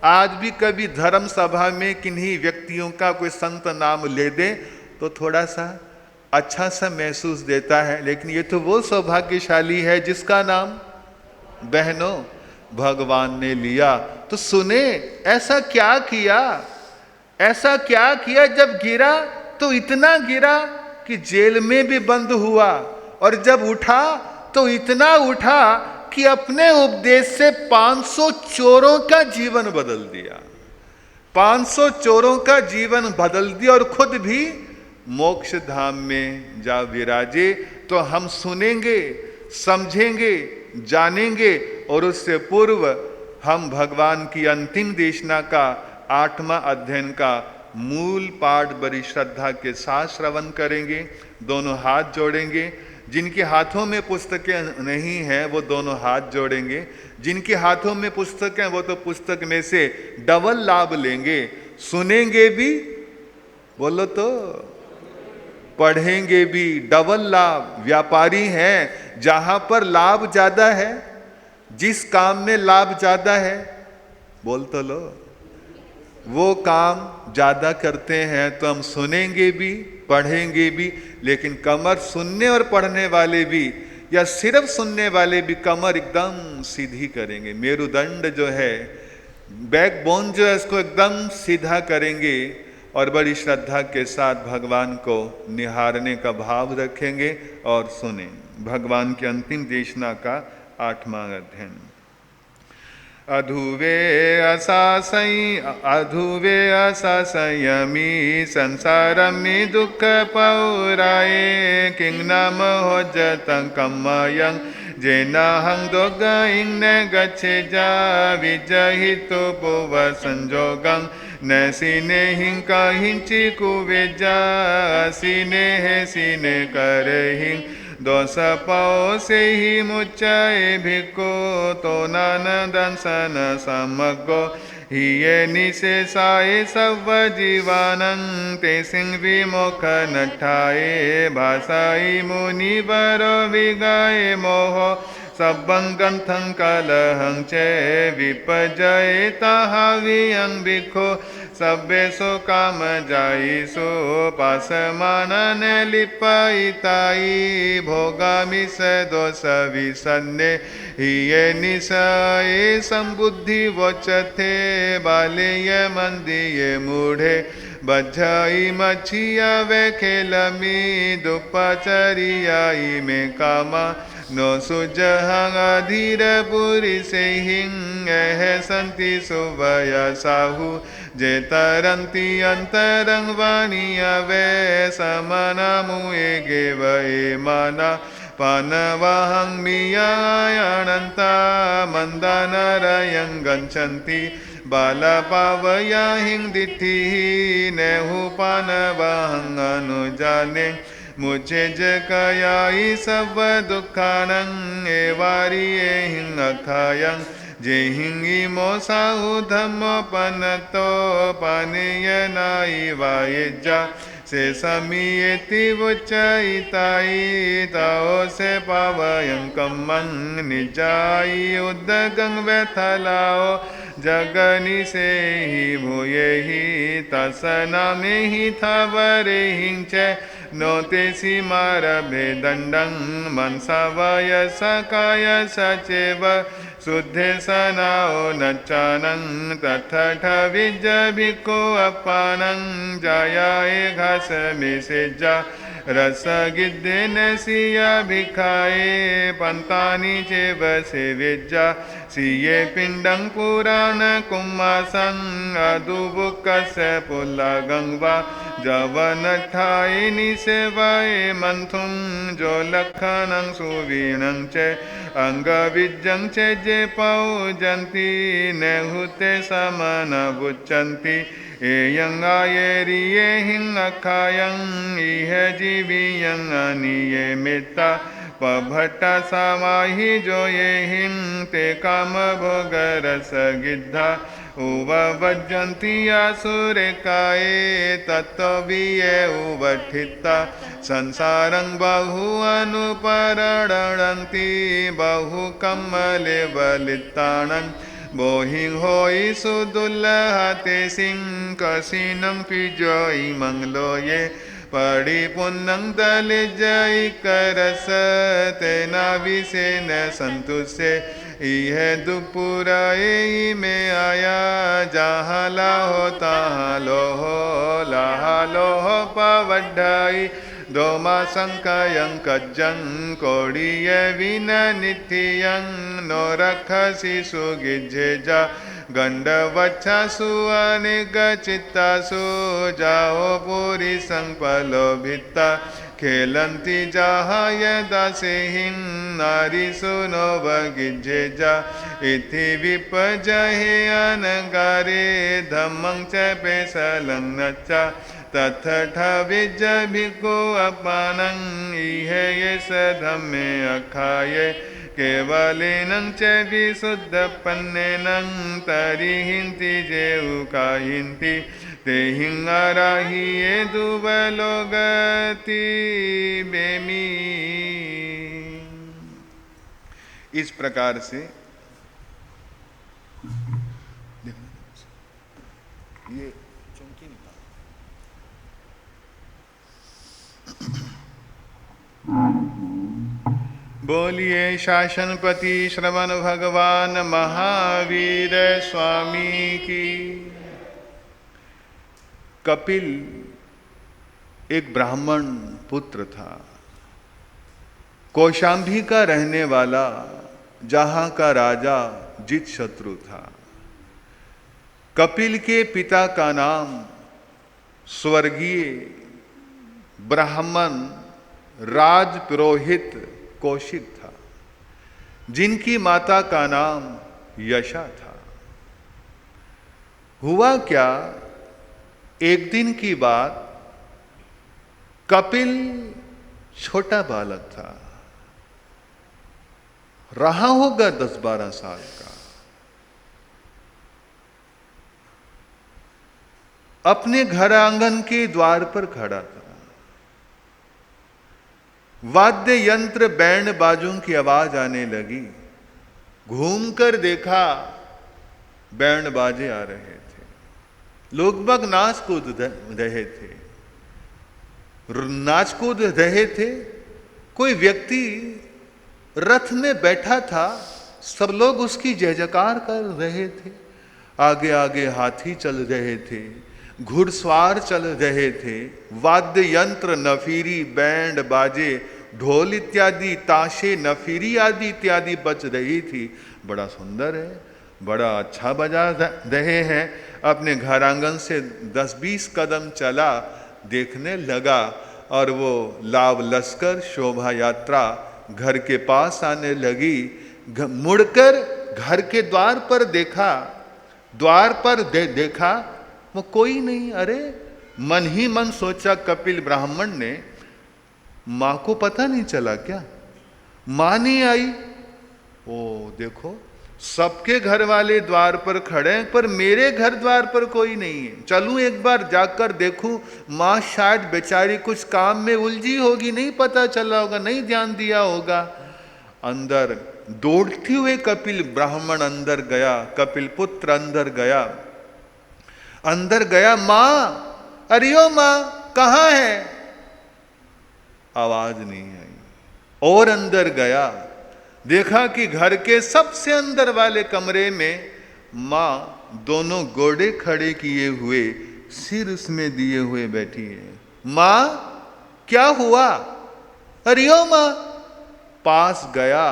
आज भी कभी धर्म सभा में किन्हीं व्यक्तियों का कोई संत नाम ले दे तो थोड़ा सा अच्छा सा महसूस देता है, लेकिन ये तो वो सौभाग्यशाली है जिसका नाम बहनों भगवान ने लिया। तो सुने, ऐसा क्या किया जब गिरा तो इतना गिरा कि जेल में भी बंद हुआ, और जब उठा तो इतना उठा कि अपने उपदेश से 500 चोरों का जीवन बदल दिया। 500 चोरों का जीवन बदल दिया और खुद भी मोक्ष धाम में जा विराजे। तो हम सुनेंगे, समझेंगे, जानेंगे और उससे पूर्व हम भगवान की अंतिम देशना का 8वां अध्ययन का मूल पाठ बड़ी श्रद्धा के साथ श्रवण करेंगे। दोनों हाथ जोड़ेंगे। जिनके हाथों में पुस्तकें नहीं हैं वो दोनों हाथ जोड़ेंगे। जिनके हाथों में पुस्तक हैं वो तो पुस्तक में से डबल लाभ लेंगे। सुनेंगे भी, बोलो तो, पढ़ेंगे भी, डबल लाभ। व्यापारी हैं, जहां पर लाभ ज्यादा है, जिस काम में लाभ ज्यादा है, बोल तो लो, वो काम ज्यादा करते हैं। तो हम सुनेंगे भी, पढ़ेंगे भी, लेकिन कमर सुनने और पढ़ने वाले भी या सिर्फ सुनने वाले भी कमर एकदम सीधी करेंगे। मेरुदंड जो है, बैकबोन जो है, उसको एकदम सीधा करेंगे और बड़ी श्रद्धा के साथ भगवान को निहारने का भाव रखेंगे और सुने भगवान की अंतिम देशना का 8वां अध्ययन। अधुवे असंयमी संसारमि दुख पौराये किं नाम होजतं कमयं जेनाहं दोगं न गच्छे जा विजहितो पुव संजोगं न सिने हिं कहिंचि कुवेजा सिने है सिने करहिं दोष पाओ से ही मुच्चाए भिक्को तो नान दंसन समग्गो हिये निशेषाए सब जीवानं ते सिंह विमुख नठाए भाषाई मुनि वर विगाए मोह सबं गंथं कलहं चे विपजये ताहा वियं भिक्खो सब्बे सो काम जाईसो पासमानन लिपाइताई भोगामि स दोष विसन्ने हिये निशाए संबुद्धि वचथे बालेय मंदिये मूढ़े बज्झाई मछिया वे खेलमी दुपाचरियाई में कामा नो सुजहं अधीर पुरी से हिंग संति सुवय साहु जे तरंती अंतरंग वाणिया वे समना मुए गे वे माना पानवाहं मियायणंता मंदानरयं गच्छन्ति बालपावया हिं दिठि नेहु पानवाहं अनुजाने मुझे जकयाई सब दुखानं एवारिये हिं अखायं जे हिंगी मोसाहु धम्मपनतो पानेय नाई वायेजा से समीयति उच्चैताई ताओ से पावयं कम्मं निजाई उद्दगं व्यथलाओ जगनि से ही भूये ही तसना में ही थावरे हिंचे नोते सीमारभे दंडं मनसा वय सकाय सचेव शुद्धे सनाओ नच्चानं तथठ विज भिक्खु अपानं जायाए घास में सेजा रस गिद्धे नसिया भिखाए पंतानि चेव से वेजा सिये पिंडं पुराण कुम्मासं अदुबुक्कस पुल्लगंवा जवन ठाए निसेवाए मंथुं जो लखनं सुवीणं च अंगविज्जं च जे पौजन्ति नेहुते समन बुच्चन्ति एयं आयेरिये हिं अखायं इह जीवियं अनिये मित्ता पभट्टा समाहि जो ये हिं ते काम भोग रस गिद्धा उवज्जन्ति आसुरेकाये तत्त्वविये उवठिता संसारं बहु अनुपरणन्ति बहु कम्मले बलितानं बोहिं होई सुदुल्लहते सिंह कसिनं पिजोई मंगलोये पड़ी पुन्नं दले जय करस तेना विषे न संतुष्टे यह दुपुराए में आया जहाँ लाहो तहाँ लोहो लाहा लोहो पवड्ढाई दोमा संकयं कज्जं कोड़ीय विना नित्यं नो रखसी सुगिजेजा गंडवच्छा सुअनिग चित्तासु जाओ पूरी संपलोभिता खेलंती जहाय दासेहिं नारीसु नो बगिजेजा इति विपजहे अनगारे धम्मं च पेसलंगच्चा तथा विज भिक्खु अपानं इह ये धम्मे अखाये केवलेनं च विशुद्धपन्नेनं तरिहिन्ति जे उकाहिन्ति ते हिंगाराहि ये दुबलोगति बेमी। इस प्रकार से ये चौकी निकाल। बोलिए शासनपति श्रवण भगवान महावीर स्वामी की। कपिल एक ब्राह्मण पुत्र था, कौशाम्बी का रहने वाला, जहां का राजा जित शत्रु था। कपिल के पिता का नाम स्वर्गीय ब्राह्मण राज पुरोहित कौशिक था, जिनकी माता का नाम यशा था। हुआ क्या, एक दिन की बात, कपिल छोटा बालक था, रहा होगा 10-12 साल का। अपने घर आंगन के द्वार पर खड़ा था। वाद्य यंत्र बैंड बाजों की आवाज आने लगी। घूमकर देखा, बैंड बाजे आ रहे थे, लोग बग नाच कूद रहे थे, नाच कूद रहे थे। कोई व्यक्ति रथ में बैठा था, सब लोग उसकी जय जयकार कर रहे थे। आगे आगे हाथी चल रहे थे, घुड़सवार चल रहे थे, वाद्य यंत्र नफीरी बैंड बाजे ढोल इत्यादि ताशे नफीरी आदि इत्यादि बज रही थी। बड़ा सुंदर है, बड़ा अच्छा बजा रहे हैं। अपने घर आंगन से 10-20 कदम चला, देखने लगा, और वो लाव लश्कर शोभा यात्रा घर के पास आने लगी। मुड़कर घर के द्वार पर देखा, द्वार पर देखा वो कोई नहीं। अरे मन ही मन सोचा कपिल ब्राह्मण ने, मां को पता नहीं चला क्या? मां नहीं आई। ओ देखो, सबके घर वाले द्वार पर खड़े हैं, पर मेरे घर द्वार पर कोई नहीं है। चलूं एक बार जाकर देखूं, मां शायद बेचारी कुछ काम में उलझी होगी, नहीं पता चला होगा, नहीं ध्यान दिया होगा। अंदर दौड़ते हुए कपिल ब्राह्मण अंदर गया, कपिल पुत्र अंदर गया। अंदर गया, मां, अरे ओ मां, कहां है? आवाज नहीं आई। और अंदर गया, देखा कि घर के सबसे अंदर वाले कमरे में मां दोनों गोड़े खड़े किए हुए, सिर उसमें दिए हुए बैठी है। मां, क्या हुआ? अरे ओ मां। पास गया,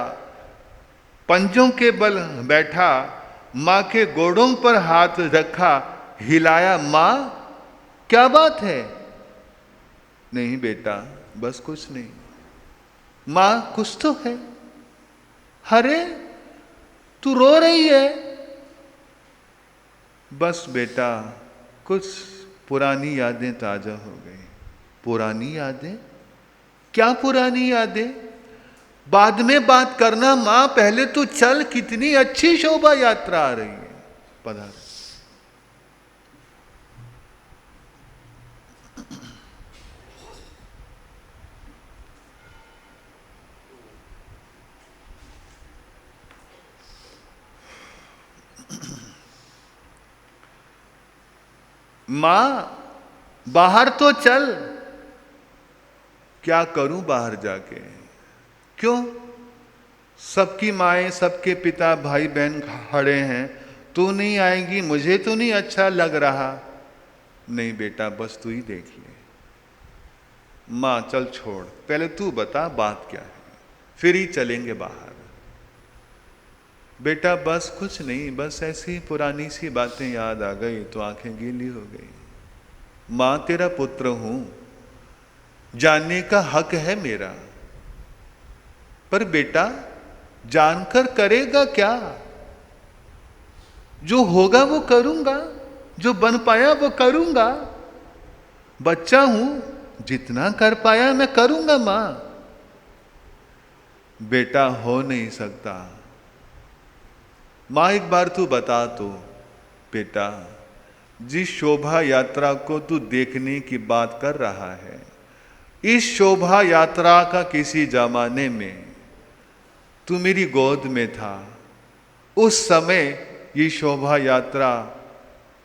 पंजों के बल बैठा, मां के गोड़ों पर हाथ रखा, हिलाया। मां, क्या बात है? नहीं बेटा, बस कुछ नहीं। मां, कुछ तो है। अरे तू रो रही है? बस बेटा, कुछ पुरानी यादें ताजा हो गई। पुरानी यादें? क्या पुरानी यादें? बाद में बात करना मां, पहले तू चल, कितनी अच्छी शोभा यात्रा आ रही है। पधार। मां, बाहर तो चल। क्या करूं बाहर जाके? क्यों? सबकी माएं, सबके पिता, भाई बहन खड़े हैं, तू नहीं आएगी, मुझे तो नहीं अच्छा लग रहा। नहीं बेटा, बस तू ही देख ले। माँ चल छोड़, पहले तू बता बात क्या है, फिर ही चलेंगे बाहर। बेटा बस कुछ नहीं, बस ऐसी पुरानी सी बातें याद आ गई तो आंखें गीली हो गई। माँ तेरा पुत्र हूं, जानने का हक है मेरा, पर बेटा जानकर करेगा क्या? जो होगा वो करूंगा, जो बन पाया वो करूंगा। बच्चा हूं, जितना कर पाया मैं करूंगा मां। बेटा हो नहीं सकता। मां एक बार तू बता तो बेटा, जिस शोभा यात्रा को तू देखने की बात कर रहा है, इस शोभा यात्रा का किसी जमाने में तू मेरी गोद में था। उस समय ये शोभा यात्रा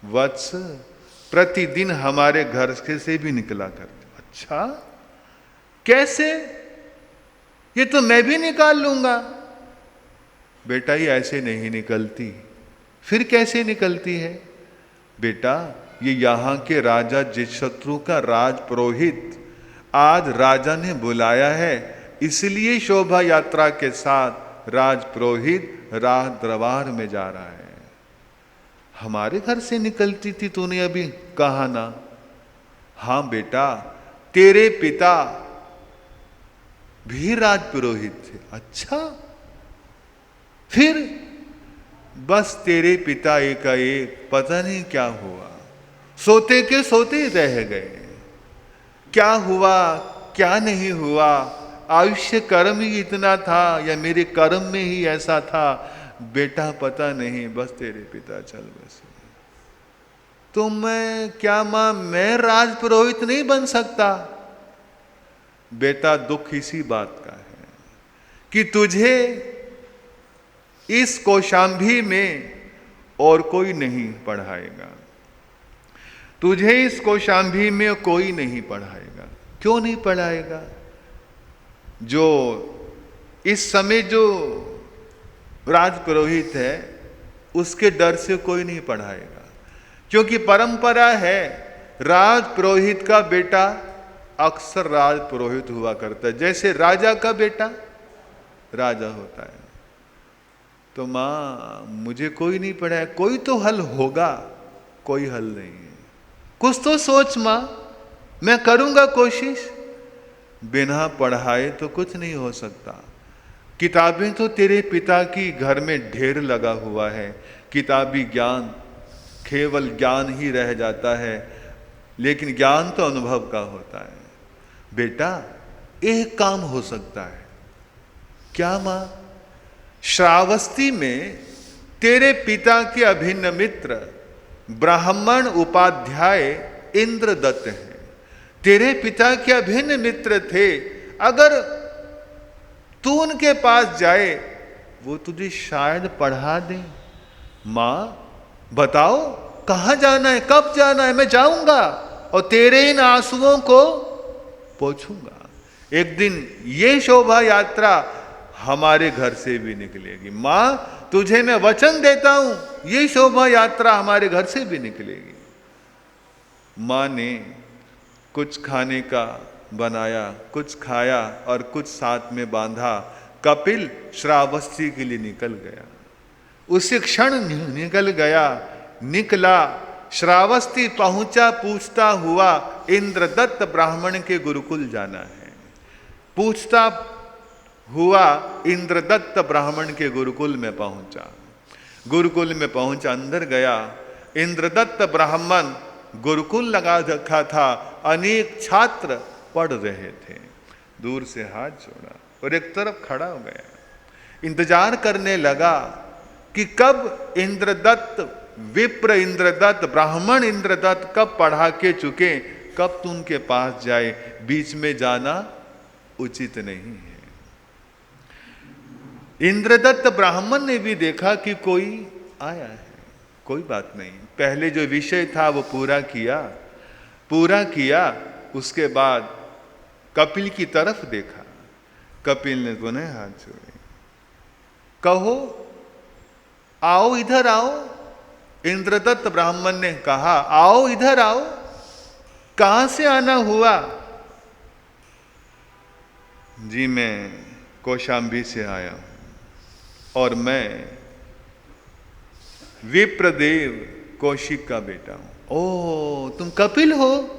वत्स प्रतिदिन हमारे घर से भी निकला करती। अच्छा कैसे? ये तो मैं भी निकाल लूंगा। बेटा ये ऐसे नहीं निकलती। फिर कैसे निकलती है? बेटा ये यहां के राजा जितशत्रु का राज पुरोहित आज राजा ने बुलाया है, इसलिए शोभा यात्रा के साथ राज पुरोहित राह दरबार में जा रहा है। हमारे घर से निकलती थी, तूने अभी कहा ना। हां बेटा, तेरे पिता भी राज पुरोहित थे। अच्छा फिर? बस तेरे पिता एकाएक पता नहीं क्या हुआ, सोते के सोते रह गए। क्या हुआ क्या नहीं हुआ, आयुष्य कर्म ही इतना था या मेरे कर्म में ही ऐसा था, बेटा पता नहीं। बस तेरे पिता चल बसे। तो मैं क्या मां, मैं राज पुरोहित नहीं बन सकता? बेटा दुख इसी बात का है कि तुझे इस कौशाम्बी में और कोई नहीं पढ़ाएगा। तुझे इस कौशाम्बी में कोई नहीं पढ़ाएगा। क्यों नहीं पढ़ाएगा? जो इस समय जो राज पुरोहित है उसके डर से कोई नहीं पढ़ाएगा, क्योंकि परंपरा है राज पुरोहित का बेटा अक्सर राज पुरोहित हुआ करता है, जैसे राजा का बेटा राजा होता है। तो मां मुझे कोई नहीं पढ़ाया, कोई तो हल होगा। कोई हल नहीं है, कुछ तो सोच मां, मैं करूंगा कोशिश। बिना पढ़ाए तो कुछ नहीं हो सकता। किताबें तो तेरे पिता की घर में ढेर लगा हुआ है, किताबी ज्ञान केवल ज्ञान ही रह जाता है, लेकिन ज्ञान तो अनुभव का होता है। बेटा एक काम हो सकता है। क्या मां? श्रावस्ती में तेरे पिता के अभिन्न मित्र ब्राह्मण उपाध्याय इंद्रदत्त हैं। तेरे पिता के अभिन्न मित्र थे। अगर तू उनके पास जाए वो तुझे शायद पढ़ा दे। मां बताओ कहां जाना है, कब जाना है? मैं जाऊंगा और तेरे इन आंसुओं को पोंछूंगा। एक दिन ये शोभा यात्रा हमारे घर से भी निकलेगी। मां तुझे मैं वचन देता हूं, ये शोभा यात्रा हमारे घर से भी निकलेगी। मां ने कुछ खाने का बनाया, कुछ खाया और कुछ साथ में बांधा। कपिल श्रावस्ती के लिए निकल गया। उसी क्षण निकल गया, निकला, श्रावस्ती पहुंचा, पूछता हुआ इंद्रदत्त ब्राह्मण के गुरुकुल जाना है। पूछता हुआ इंद्रदत्त ब्राह्मण के गुरुकुल में पहुंचा। गुरुकुल में पहुंचा, अंदर गया। इंद्रदत्त ब्राह्मण गुरुकुल लगा रखा था, अनेक छात्र पढ़ रहे थे। दूर से हाथ जोड़ा और एक तरफ खड़ा हो गया, इंतजार करने लगा कि कब इंद्रदत्त, विप्र इंद्रदत्त, ब्राह्मण इंद्रदत्त कब पढ़ा के चुके, कब तू उनके पास जाए। बीच में जाना उचित नहीं है। इंद्रदत्त ब्राह्मण ने भी देखा कि कोई आया है, कोई बात नहीं। पहले जो विषय था वो पूरा किया। उसके बाद कपिल की तरफ देखा। कपिल ने पुनः हाथ जोड़े। कहो, आओ इधर आओ। इंद्रदत्त ब्राह्मण ने कहा, आओ इधर आओ। कहां से आना हुआ? जी मैं कौशाम्बी से आया हूँ और मैं विप्रदेव कौशिक का बेटा हूँ। ओ तुम कपिल हो?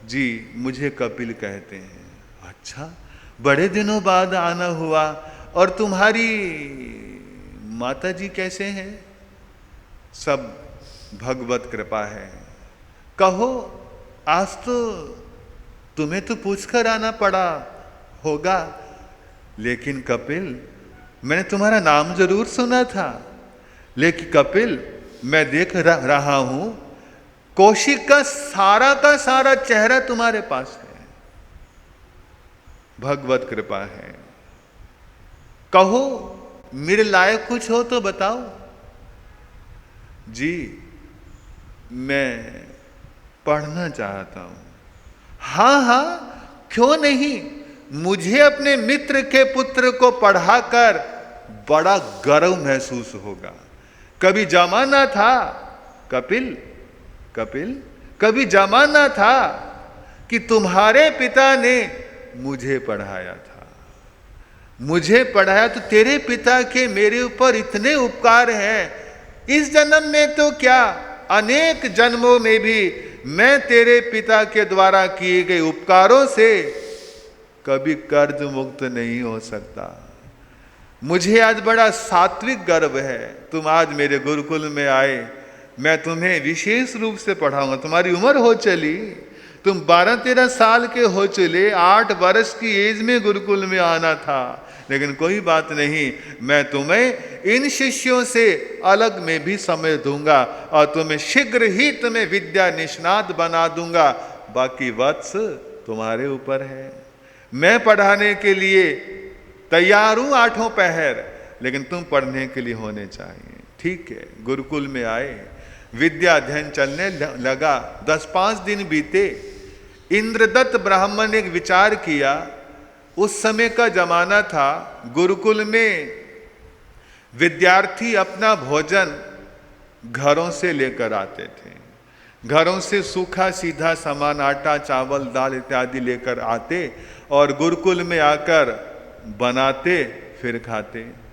जी मुझे कपिल कहते हैं। अच्छा, बड़े दिनों बाद आना हुआ। और तुम्हारी माता जी कैसे हैं? सब भगवत कृपा है। कहो, आज तो तुम्हें तो पूछकर आना पड़ा होगा, लेकिन कपिल मैंने तुम्हारा नाम जरूर सुना था। लेकिन कपिल मैं देख रहा हूं कौशिक का सारा चेहरा तुम्हारे पास है। भगवत कृपा है। कहो, मेरे लायक कुछ हो तो बताओ। जी मैं पढ़ना चाहता हूं। हाँ, क्यों नहीं, मुझे अपने मित्र के पुत्र को पढ़ाकर बड़ा गर्व महसूस होगा। कभी जमाना था कपिल, कभी जमाना था कि तुम्हारे पिता ने मुझे पढ़ाया था। मुझे पढ़ाया तो तेरे पिता के मेरे ऊपर इतने उपकार हैं, इस जन्म में तो क्या, अनेक जन्मों में भी मैं तेरे पिता के द्वारा किए गए उपकारों से कभी कर्ज मुक्त नहीं हो सकता। मुझे आज बड़ा सात्विक गर्व है, तुम आज मेरे गुरुकुल में आए। मैं तुम्हें विशेष रूप से पढ़ाऊंगा। तुम्हारी उम्र हो चली, तुम 12-13 साल के हो चले, 8 वर्ष की एज में गुरुकुल में आना था। लेकिन कोई बात नहीं, मैं तुम्हें इन शिष्यों से अलग में भी समय दूंगा और तुम्हें शीघ्र ही तुम्हें विद्या निष्णात बना दूंगा। बाकी वत्स तुम्हारे ऊपर है। मैं पढ़ाने के लिए तैयार हूं 8 पहर, लेकिन तुम पढ़ने के लिए होने चाहिए। ठीक है, गुरुकुल में आए, विद्या अध्ययन चलने लगा। 10-5 दिन बीते। इंद्रदत्त ब्राह्मण ने एक विचार किया। उस समय का जमाना था, गुरुकुल में विद्यार्थी अपना भोजन घरों से लेकर आते थे। घरों से सूखा सीधा सामान, आटा चावल दाल इत्यादि लेकर आते और गुरुकुल में आकर बनाते फिर खाते।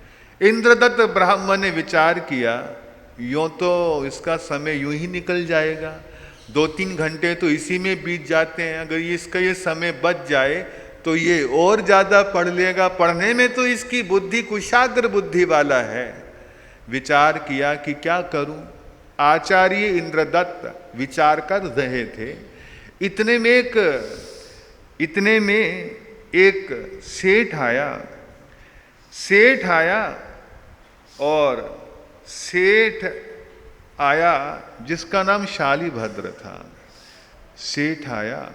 इंद्रदत्त ब्राह्मण ने विचार किया, यूं तो इसका समय यूं ही निकल जाएगा, 2-3 घंटे तो इसी में बीत जाते हैं। अगर इसका ये समय बच जाए तो ये और ज्यादा पढ़ लेगा। पढ़ने में तो इसकी बुद्धि कुशाग्र बुद्धि वाला है। विचार किया कि क्या करूं। आचार्य इंद्रदत्त विचार कर रहे थे। इतने में एक सेठ आया और सेठ आया जिसका नाम शालिभद्र था। सेठ आया।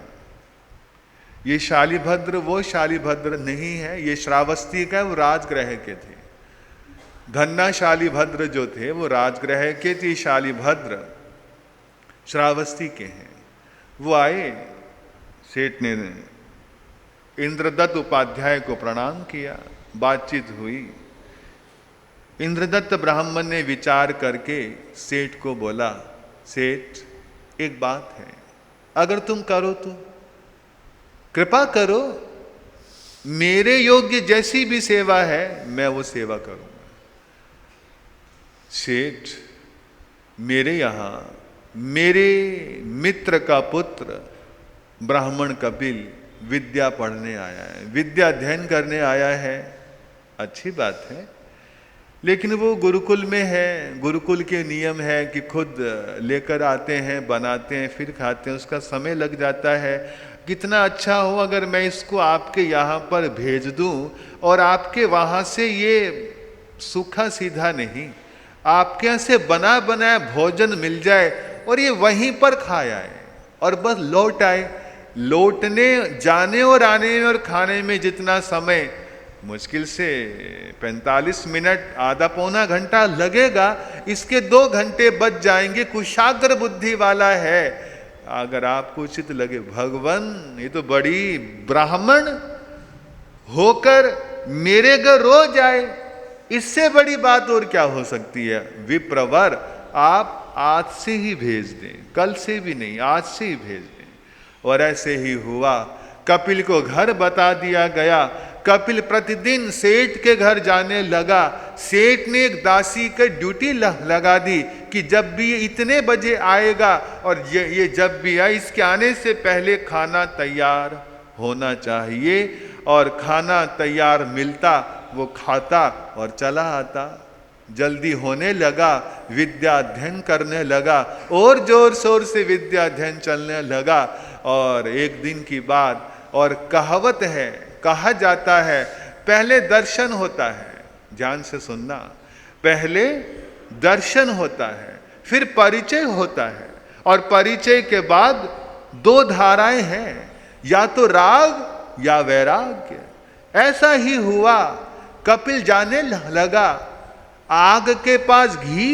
ये शालिभद्र वो शालिभद्र नहीं है, ये श्रावस्ती का, वो राजगृह के थे। धन्ना शालिभद्र जो थे वो राजगृह के थे, शालिभद्र श्रावस्ती के हैं। वो आए, सेठ ने इंद्रदत्त उपाध्याय को प्रणाम किया, बातचीत हुई। इंद्रदत्त ब्राह्मण ने विचार करके सेठ को बोला, सेठ एक बात है, अगर तुम करो तो कृपा करो, मेरे योग्य जैसी भी सेवा है मैं वो सेवा करूंगा। सेठ, मेरे यहां मेरे मित्र का पुत्र ब्राह्मण कपिल विद्या पढ़ने आया है, विद्या अध्ययन करने आया है। अच्छी बात है, लेकिन वो गुरुकुल में है। गुरुकुल के नियम है कि खुद लेकर आते हैं, बनाते हैं, फिर खाते हैं, उसका समय लग जाता है। कितना अच्छा हो अगर मैं इसको आपके यहाँ पर भेज दूं और आपके वहाँ से ये सूखा सीधा नहीं, आपके यहाँ से बना बनाया भोजन मिल जाए और ये वहीं पर खाया है और बस लौट आए। लौटने जाने और आने में और खाने में जितना समय मुश्किल से 45 मिनट, आधा पौना घंटा लगेगा, इसके 2 घंटे बच जाएंगे। कुशाग्र बुद्धि वाला है। अगर आपको उचित लगे, भगवान ये तो बड़ी ब्राह्मण होकर मेरे घर रोज आए, इससे बड़ी बात और क्या हो सकती है। विप्रवर, आप आज से ही भेज दें, कल से भी नहीं, आज से ही भेज दें। और ऐसे ही हुआ। कपिल को घर बता दिया गया। कपिल प्रतिदिन सेठ के घर जाने लगा। सेठ ने एक दासी का ड्यूटी लगा दी कि जब भी ये इतने बजे आएगा और ये जब भी आए इसके आने से पहले खाना तैयार होना चाहिए, और खाना तैयार मिलता वो खाता और चला आता। जल्दी होने लगा, विद्या अध्ययन करने लगा, और जोर शोर से विद्या अध्ययन चलने लगा। और एक दिन की बात, और कहावत है, कहा जाता है पहले दर्शन होता है, ध्यान से सुनना, पहले दर्शन होता है फिर परिचय होता है, और परिचय के बाद दो धाराएं हैं, या तो राग या वैराग्य। ऐसा ही हुआ, कपिल जाने लगा, आग के पास घी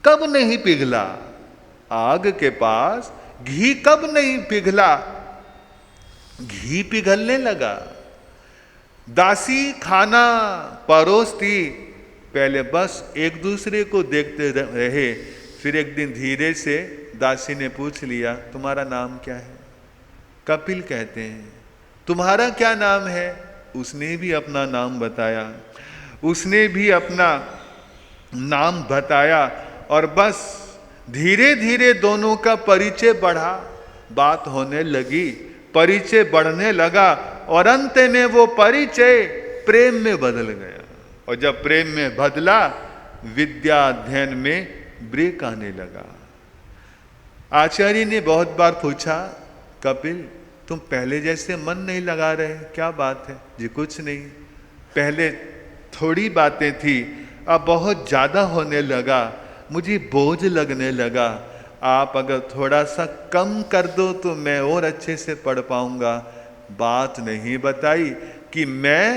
कब नहीं पिघला, आग के पास घी कब नहीं पिघला, घी पिघलने लगा। दासी खाना परोसती, पहले बस एक दूसरे को देखते रहे, फिर एक दिन धीरे से दासी ने पूछ लिया, तुम्हारा नाम क्या है? कपिल कहते हैं। तुम्हारा क्या नाम है? उसने भी अपना नाम बताया, उसने भी अपना नाम बताया, और बस धीरे धीरे दोनों का परिचय बढ़ा, बात होने लगी, परिचय बढ़ने लगा, और अंत में वो परिचय प्रेम में बदल गया। और जब प्रेम में बदला, विद्या अध्ययन में ब्रेक आने लगा। आचार्य ने बहुत बार पूछा, कपिल तुम पहले जैसे मन नहीं लगा रहे, क्या बात है? जी कुछ नहीं, पहले थोड़ी बातें थी, अब बहुत ज़्यादा होने लगा, मुझे बोझ लगने लगा। आप अगर थोड़ा सा कम कर दो तो मैं और अच्छे से पढ़ पाऊंगा। बात नहीं बताई कि मैं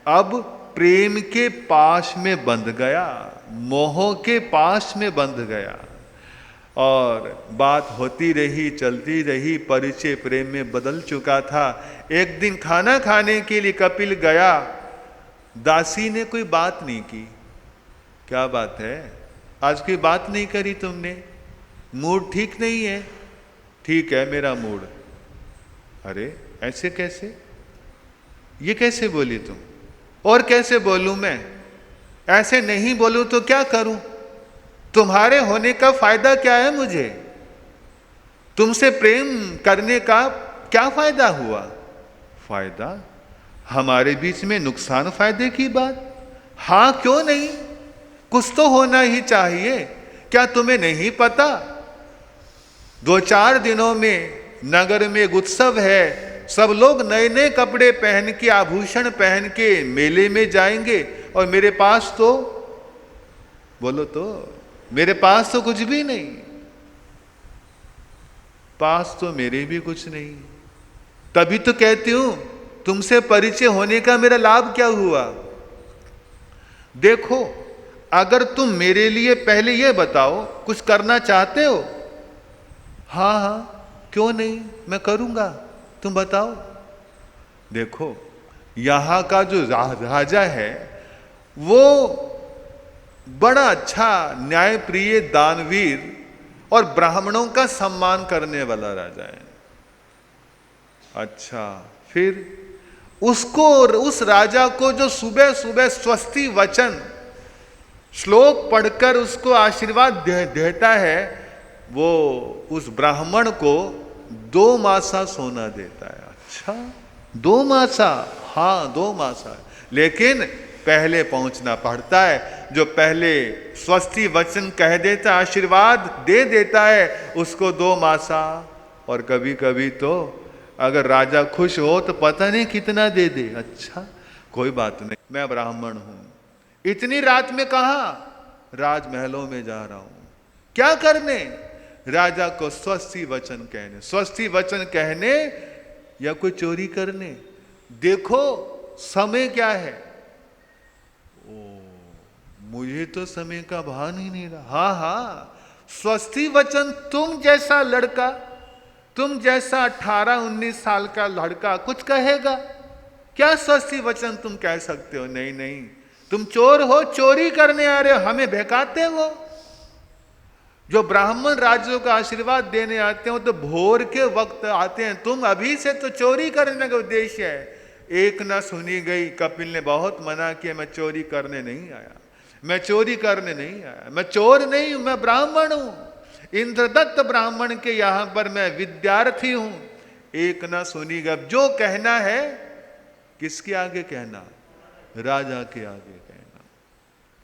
अब प्रेम के पाश में बंध गया, मोह के पाश में बंध गया। और बात होती रही, चलती रही, परिचय प्रेम में बदल चुका था। एक दिन खाना खाने के लिए कपिल गया, दासी ने कोई बात नहीं की। क्या बात है, आज कोई बात नहीं करी तुमने? मूड ठीक नहीं है? ठीक है मेरा मूड। अरे ऐसे कैसे, ये कैसे बोली तुम? और कैसे बोलूं मैं? ऐसे नहीं बोलूं तो क्या करूं? तुम्हारे होने का फायदा क्या है मुझे? तुमसे प्रेम करने का क्या फायदा हुआ? फायदा? हमारे बीच में नुकसान फायदे की बात? हाँ क्यों नहीं, कुछ तो होना ही चाहिए। क्या तुम्हें नहीं पता, 2-4 दिनों में नगर में एक उत्सव है, सब लोग नए नए कपड़े पहन के, आभूषण पहन के मेले में जाएंगे, और मेरे पास तो, बोलो तो, मेरे पास तो कुछ भी नहीं, पास तो मेरे भी कुछ नहीं। तभी तो कहती हूं तुमसे परिचय होने का मेरा लाभ क्या हुआ? देखो, अगर तुम मेरे लिए पहले ये बताओ कुछ करना चाहते हो? हाँ हाँ क्यों नहीं, मैं करूंगा, तुम बताओ। देखो, यहां का जो राजा है वो बड़ा अच्छा न्यायप्रिय, दानवीर और ब्राह्मणों का सम्मान करने वाला राजा है। अच्छा, फिर उसको, उस राजा को जो सुबह सुबह स्वस्ति वचन श्लोक पढ़कर उसको आशीर्वाद देता है, वो उस ब्राह्मण को 2 मासा सोना देता है। अच्छा 2 मासा? हाँ 2 मासा, लेकिन पहले पहुंचना पड़ता है। जो पहले स्वस्ति वचन कह देता, आशीर्वाद दे देता है, उसको 2 मासा। और कभी कभी तो अगर राजा खुश हो तो पता नहीं कितना दे दे। अच्छा कोई बात नहीं, मैं ब्राह्मण हूं, इतनी रात में कहां? राजमहलों में जा रहा हूं। क्या करने? राजा को स्वस्ति वचन कहने। स्वस्ति वचन कहने या कोई चोरी करने? देखो समय क्या है। मुझे तो समय का भान ही नहीं रहा। हाँ हाँ, स्वस्ति वचन तुम जैसा लड़का, तुम जैसा 18-19 साल का लड़का कुछ कहेगा क्या? स्वस्ति वचन तुम कह सकते हो? नहीं नहीं, तुम चोर हो, चोरी करने आ रहे हो, हमें बहकाते हो। जो ब्राह्मण राज्यों का आशीर्वाद देने आते हो तो भोर के वक्त आते हैं, तुम अभी से तो चोरी करने का उद्देश्य है। एक न सुनी गई। कपिल ने बहुत मना किया, मैं चोरी करने नहीं आया, मैं चोरी करने नहीं आया, मैं चोर नहीं हूं, मैं ब्राह्मण हूं, इंद्रदत्त ब्राह्मण के यहां पर मैं विद्यार्थी हूं। एक न सुनी गई। जो कहना है किसके आगे कहना? राजा के आगे कहना।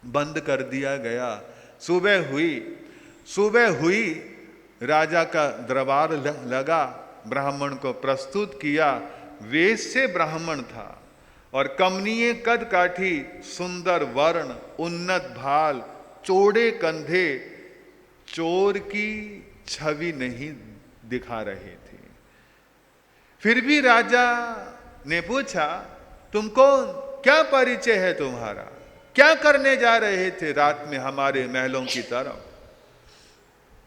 बंद कर दिया गया। सुबह हुई, राजा का दरबार लगा, ब्राह्मण को प्रस्तुत किया। वैश्य ब्राह्मण था और कमनीय कद काठी, सुंदर वर्ण, उन्नत भाल, चौड़े कंधे, चोर की छवि नहीं दिखा रहे थे। फिर भी राजा ने पूछा, तुम कौन, क्या परिचय है तुम्हारा, क्या करने जा रहे थे रात में हमारे महलों की तरफ?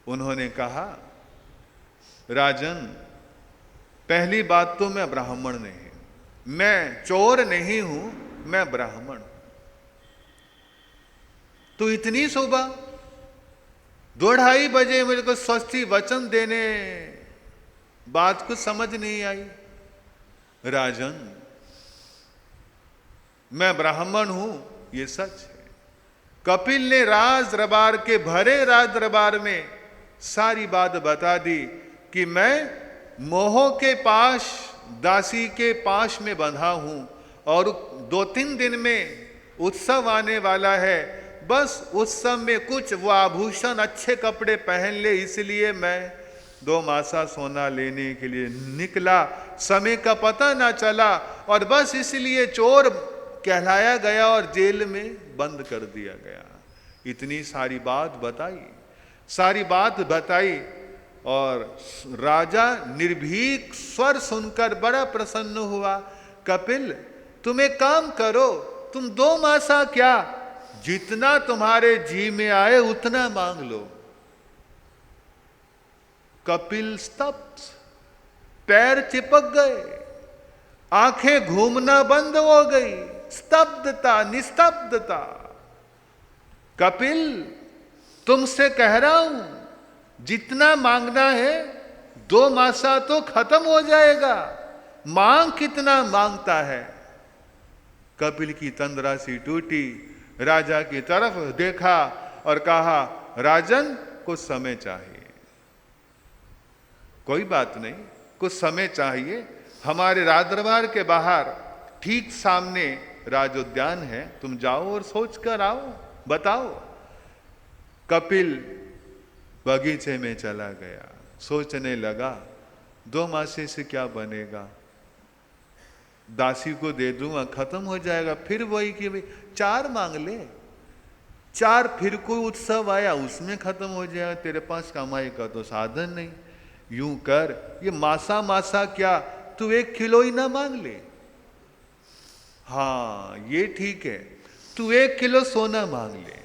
उन्होंने कहा, राजन, पहली बात तो मैं ब्राह्मण नहीं, मैं चोर नहीं हूं, मैं ब्राह्मण। तो इतनी सुबह 2:30 बजे मेरे को स्वस्ति वचन देने, बात कुछ समझ नहीं आई। राजन, मैं ब्राह्मण हूं, ये सच है। कपिल ने राज दरबार के भरे राज दरबार में सारी बात बता दी कि मैं मोह के पाश, दासी के पाश में बंधा हूं और 2-3 दिन में उत्सव आने वाला है। बस उत्सव में कुछ वो आभूषण, अच्छे कपड़े पहन ले, इसलिए मैं 2 मासा सोना लेने के लिए निकला। समय का पता ना चला और बस इसलिए चोर कहलाया गया और जेल में बंद कर दिया गया। इतनी सारी बात बताई और राजा निर्भीक स्वर सुनकर बड़ा प्रसन्न हुआ। कपिल, तुम एक काम करो, तुम 2 मासा क्या, जितना तुम्हारे जी में आए उतना मांग लो। कपिल स्तब्ध, पैर चिपक गए, आंखें घूमना बंद हो गई, स्तब्धता, निस्तब्धता। कपिल, तुमसे कह रहा हूं, जितना मांगना है 2 मासा तो खत्म हो जाएगा, मांग कितना मांगता है? कपिल की तंद्रा सी टूटी, राजा की तरफ देखा और कहा, राजन, कुछ समय चाहिए। कोई बात नहीं, कुछ समय चाहिए। हमारे राज दरबार के बाहर ठीक सामने राज उद्यान है, तुम जाओ और सोच कर आओ, बताओ। कपिल बगीचे में चला गया, सोचने लगा, 2 मासे से क्या बनेगा, दासी को दे दूंगा, खत्म हो जाएगा। फिर वही कि भाई 4 मांग ले, 4, फिर कोई उत्सव आया उसमें खत्म हो जाएगा, तेरे पास कमाई का तो साधन नहीं। यूं कर, ये मासा क्या, तू 1 किलो ही ना मांग ले। हाँ, ये ठीक है, तू 1 किलो सोना मांग ले।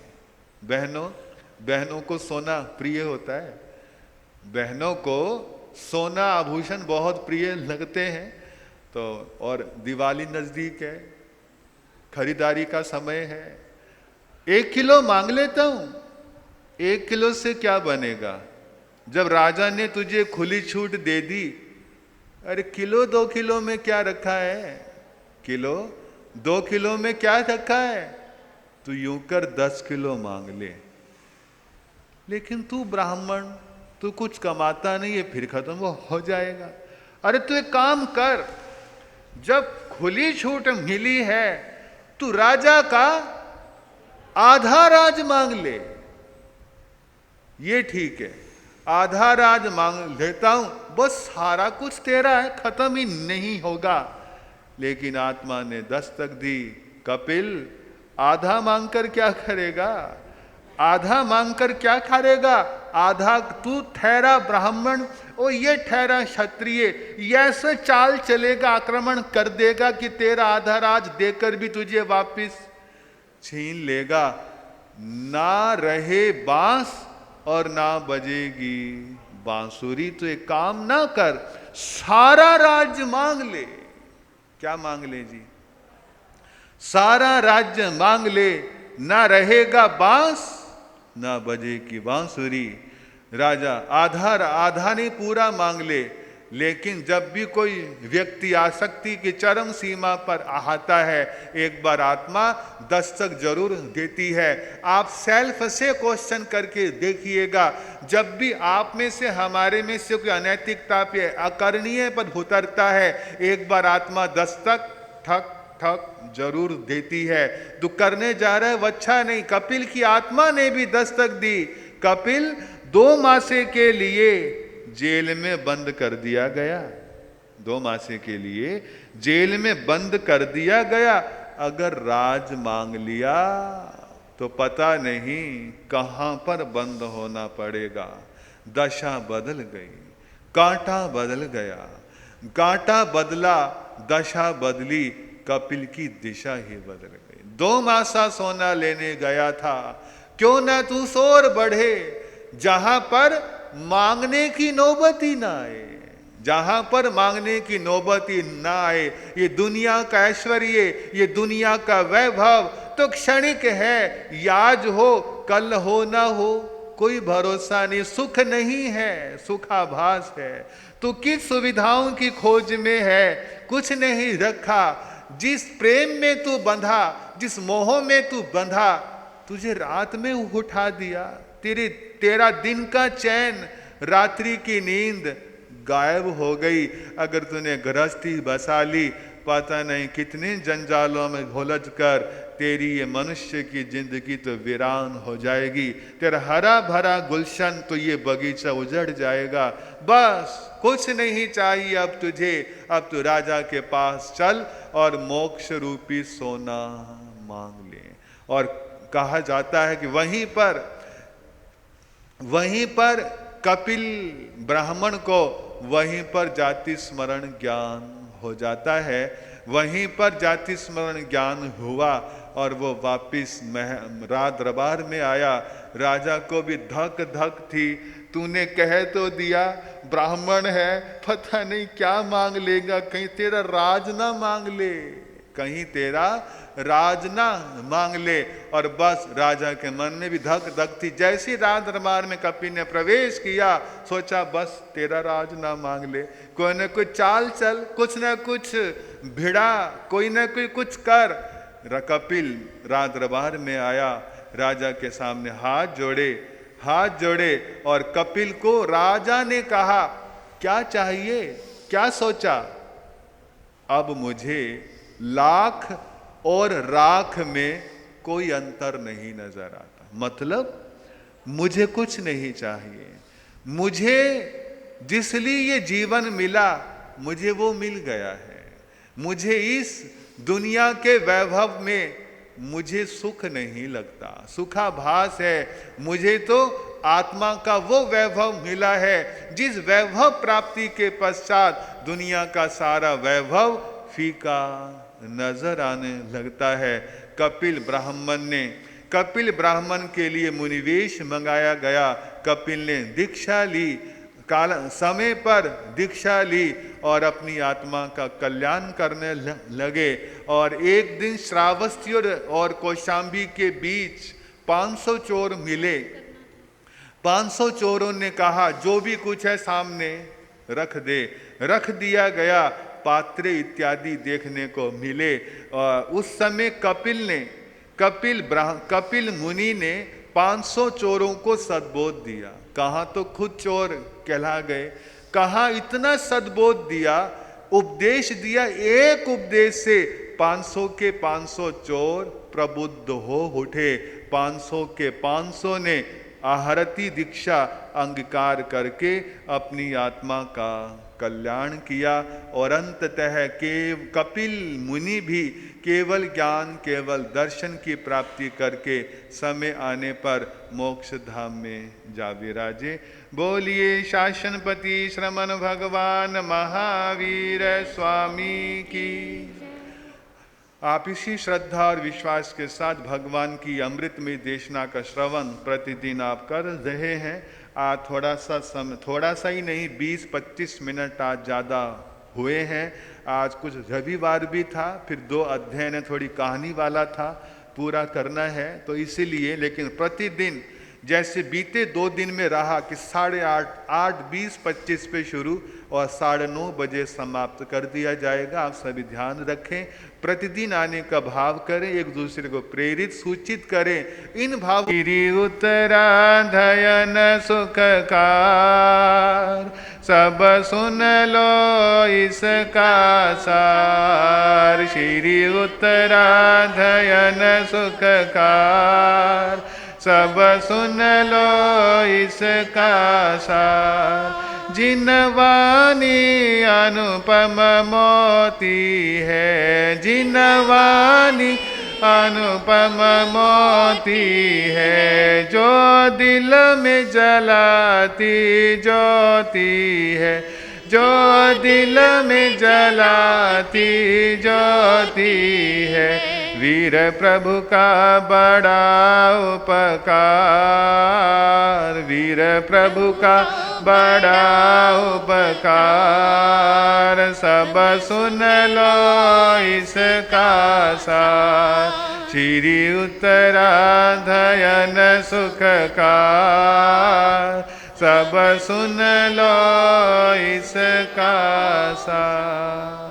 बहनों को सोना प्रिय होता है, बहनों को सोना आभूषण बहुत प्रिय लगते हैं। तो और दिवाली नजदीक है, खरीदारी का समय है, 1 किलो मांग लेता हूं। 1 किलो से क्या बनेगा? जब राजा ने तुझे खुली छूट दे दी, अरे किलो 2 किलो में क्या रखा है, किलो 2 किलो में क्या रखा है? तू यूं कर 10 किलो मांग ले। लेकिन तू ब्राह्मण, तू कुछ कमाता नहीं है, फिर खत्म हो जाएगा। अरे तू एक काम कर, जब खुली छूट मिली है, तू राजा का आधा राज मांग ले। ये ठीक है, आधा राज मांग लेता हूं, बस सारा कुछ तेरा है, खत्म ही नहीं होगा। लेकिन आत्मा ने दस्तक दी, कपिल, आधा मांगकर क्या करेगा, आधा मांगकर क्या करेगा? आधा तू ठहरा ब्राह्मण और ये ठहरा क्षत्रिय, ऐसे चाल चलेगा, आक्रमण कर देगा कि तेरा आधा राज देकर भी तुझे वापस छीन लेगा। ना रहे बांस और ना बजेगी बांसुरी। तो एक काम ना कर, सारा राज्य मांग ले। क्या मांग ले जी? सारा राज्य मांग ले, ना रहेगा बांस ना बजेगी बांसुरी। राजा आधा नहीं पूरा मांग ले, लेकिन जब भी कोई व्यक्ति आसक्ति की चरम सीमा पर आता है, एक बार आत्मा दस्तक जरूर देती है। आप सेल्फ से क्वेश्चन करके देखिएगा, जब भी आप में से, हमारे में से कोई अनैतिकता पे, अकरणीय पर उतरता है, एक बार आत्मा दस्तक ठक ठक जरूर देती है। तू करने जा रहा है वो अच्छा नहीं। कपिल की आत्मा ने भी दस्तक दी। कपिल 2 मासे के लिए जेल में बंद कर दिया गया। 2 मासे के लिए जेल में बंद कर दिया गया। अगर राज मांग लिया तो पता नहीं कहां पर बंद होना पड़ेगा। दशा बदल गई, कांटा बदल गया, कांटा बदला, दशा बदली, कपिल की दिशा ही बदल गई। 2 मासा सोना लेने गया था, क्यों ना तू सोर बढ़े जहां पर मांगने की नौबत ही ना आए, जहां पर मांगने की नौबत ही ना आए। ये दुनिया का ऐश्वर्य, ये दुनिया का वैभव तो क्षणिक है, आज हो कल हो ना हो कोई भरोसा नहीं। सुख नहीं है, सुखाभास है। तो किस सुविधाओं की खोज में है, कुछ नहीं रखा। जिस प्रेम में तू बंधा, जिस मोह में तू बंधा, तुझे रात में उठा दिया। तेरा दिन का चैन, रात्रि की नींद गायब हो गई। अगर तूने गृहस्थी बसा ली, पता नहीं कितने जंजालों में घुलझ कर तेरी ये मनुष्य की जिंदगी तो वीरान हो जाएगी। तेरा हरा भरा गुलशन तो ये बगीचा उजड़ जाएगा। बस कुछ नहीं चाहिए अब तुझे। अब तू राजा के पास चल और मोक्ष रूपी सोना मांग ले। और कहा जाता है कि वहीं पर कपिल ब्राह्मण को वहीं पर जाति स्मरण ज्ञान हो जाता है। वहीं पर जाति स्मरण ज्ञान हुआ और वो वापिस राज दरबार में आया। राजा को भी धक धक थी। तूने कह तो दिया ब्राह्मण है, पता नहीं क्या मांग लेगा, कहीं तेरा राज ना मांग ले, कहीं तेरा राज ना मांग ले। और बस राजा के मन में भी धक धक थी। जैसे राज दरबार में कपिल ने प्रवेश किया, सोचा बस तेरा राज ना मांग ले, कोई ना कोई चाल चल, कुछ ना कुछ भिड़ा, कोई ना कोई कुछ कर। कपिल राज दरबार में आया, राजा के सामने हाथ जोड़े और कपिल को राजा ने कहा, क्या चाहिए, क्या सोचा? अब मुझे लाख और राख में कोई अंतर नहीं नजर आता। मतलब मुझे कुछ नहीं चाहिए, मुझे जिस लिए ये जीवन मिला, मुझे वो मिल गया है। मुझे इस दुनिया के वैभव में मुझे सुख नहीं लगता, सुखाभास है। मुझे तो आत्मा का वो वैभव मिला है जिस वैभव प्राप्ति के पश्चात दुनिया का सारा वैभव फीका नजर आने लगता है। कपिल ब्राह्मण के लिए मुनिवेश मंगाया गया। कपिल ने दीक्षा ली, समय पर दीक्षा ली और अपनी आत्मा का कल्याण करने लगे। और एक दिन श्रावस्ती और कौशाम्बी के बीच 500 चोर मिले। 500 चोरों ने कहा जो भी कुछ है सामने रख दे। रख दिया गया। पात्रे इत्यादि देखने को मिले। उस समय कपिल मुनि ने 500 चोरों को सद्बोध दिया। कहाँ तो खुद चोर कहला गए, कहाँ इतना सद्बोध दिया, उपदेश दिया। एक उपदेश से 500 के 500 चोर प्रबुद्ध हो उठे। 500 के 500 ने आहरती दीक्षा अंगीकार करके अपनी आत्मा का कल्याण किया। और अंततः कपिल मुनि भी केवल ज्ञान, केवल दर्शन की प्राप्ति करके समय आने पर मोक्ष धाम में जा विराजे। बोलिए शासनपति श्रमण भगवान महावीर स्वामी की। आप इसी श्रद्धा और विश्वास के साथ भगवान की अमृतमय देशना का श्रवण प्रतिदिन आप कर रहे हैं। आज थोड़ा सा ही नहीं, 20-25 मिनट आज ज़्यादा हुए हैं। आज कुछ रविवार भी था, फिर 2 अध्ययन थोड़ी कहानी वाला था, पूरा करना है तो इसीलिए। लेकिन प्रतिदिन जैसे बीते 2 दिन में रहा कि 8:30, 8:20-25 पे शुरू और 9:30 बजे समाप्त कर दिया जाएगा। आप सभी ध्यान रखें, प्रतिदिन आने का भाव करें, एक दूसरे को प्रेरित सूचित करें। इन भाव श्री उत्तराधयन सुखकार, सब सुन लो इसका सार। श्री उत्तराधयन सुखकार, सब सुन लो इसका सार। जिन वाणी अनुपम मोती है, जिन वाणी अनुपम मोती है, जो दिल में जलाती ज्योति है, जो दिल में जलाती ज्योति है। वीर प्रभु का बड़ा उपकार, वीर प्रभु का बड़ा उपकार, सब सुन लो इसका सार। श्री उत्तराधयन सुखकार, सब सुन लो इसका सार।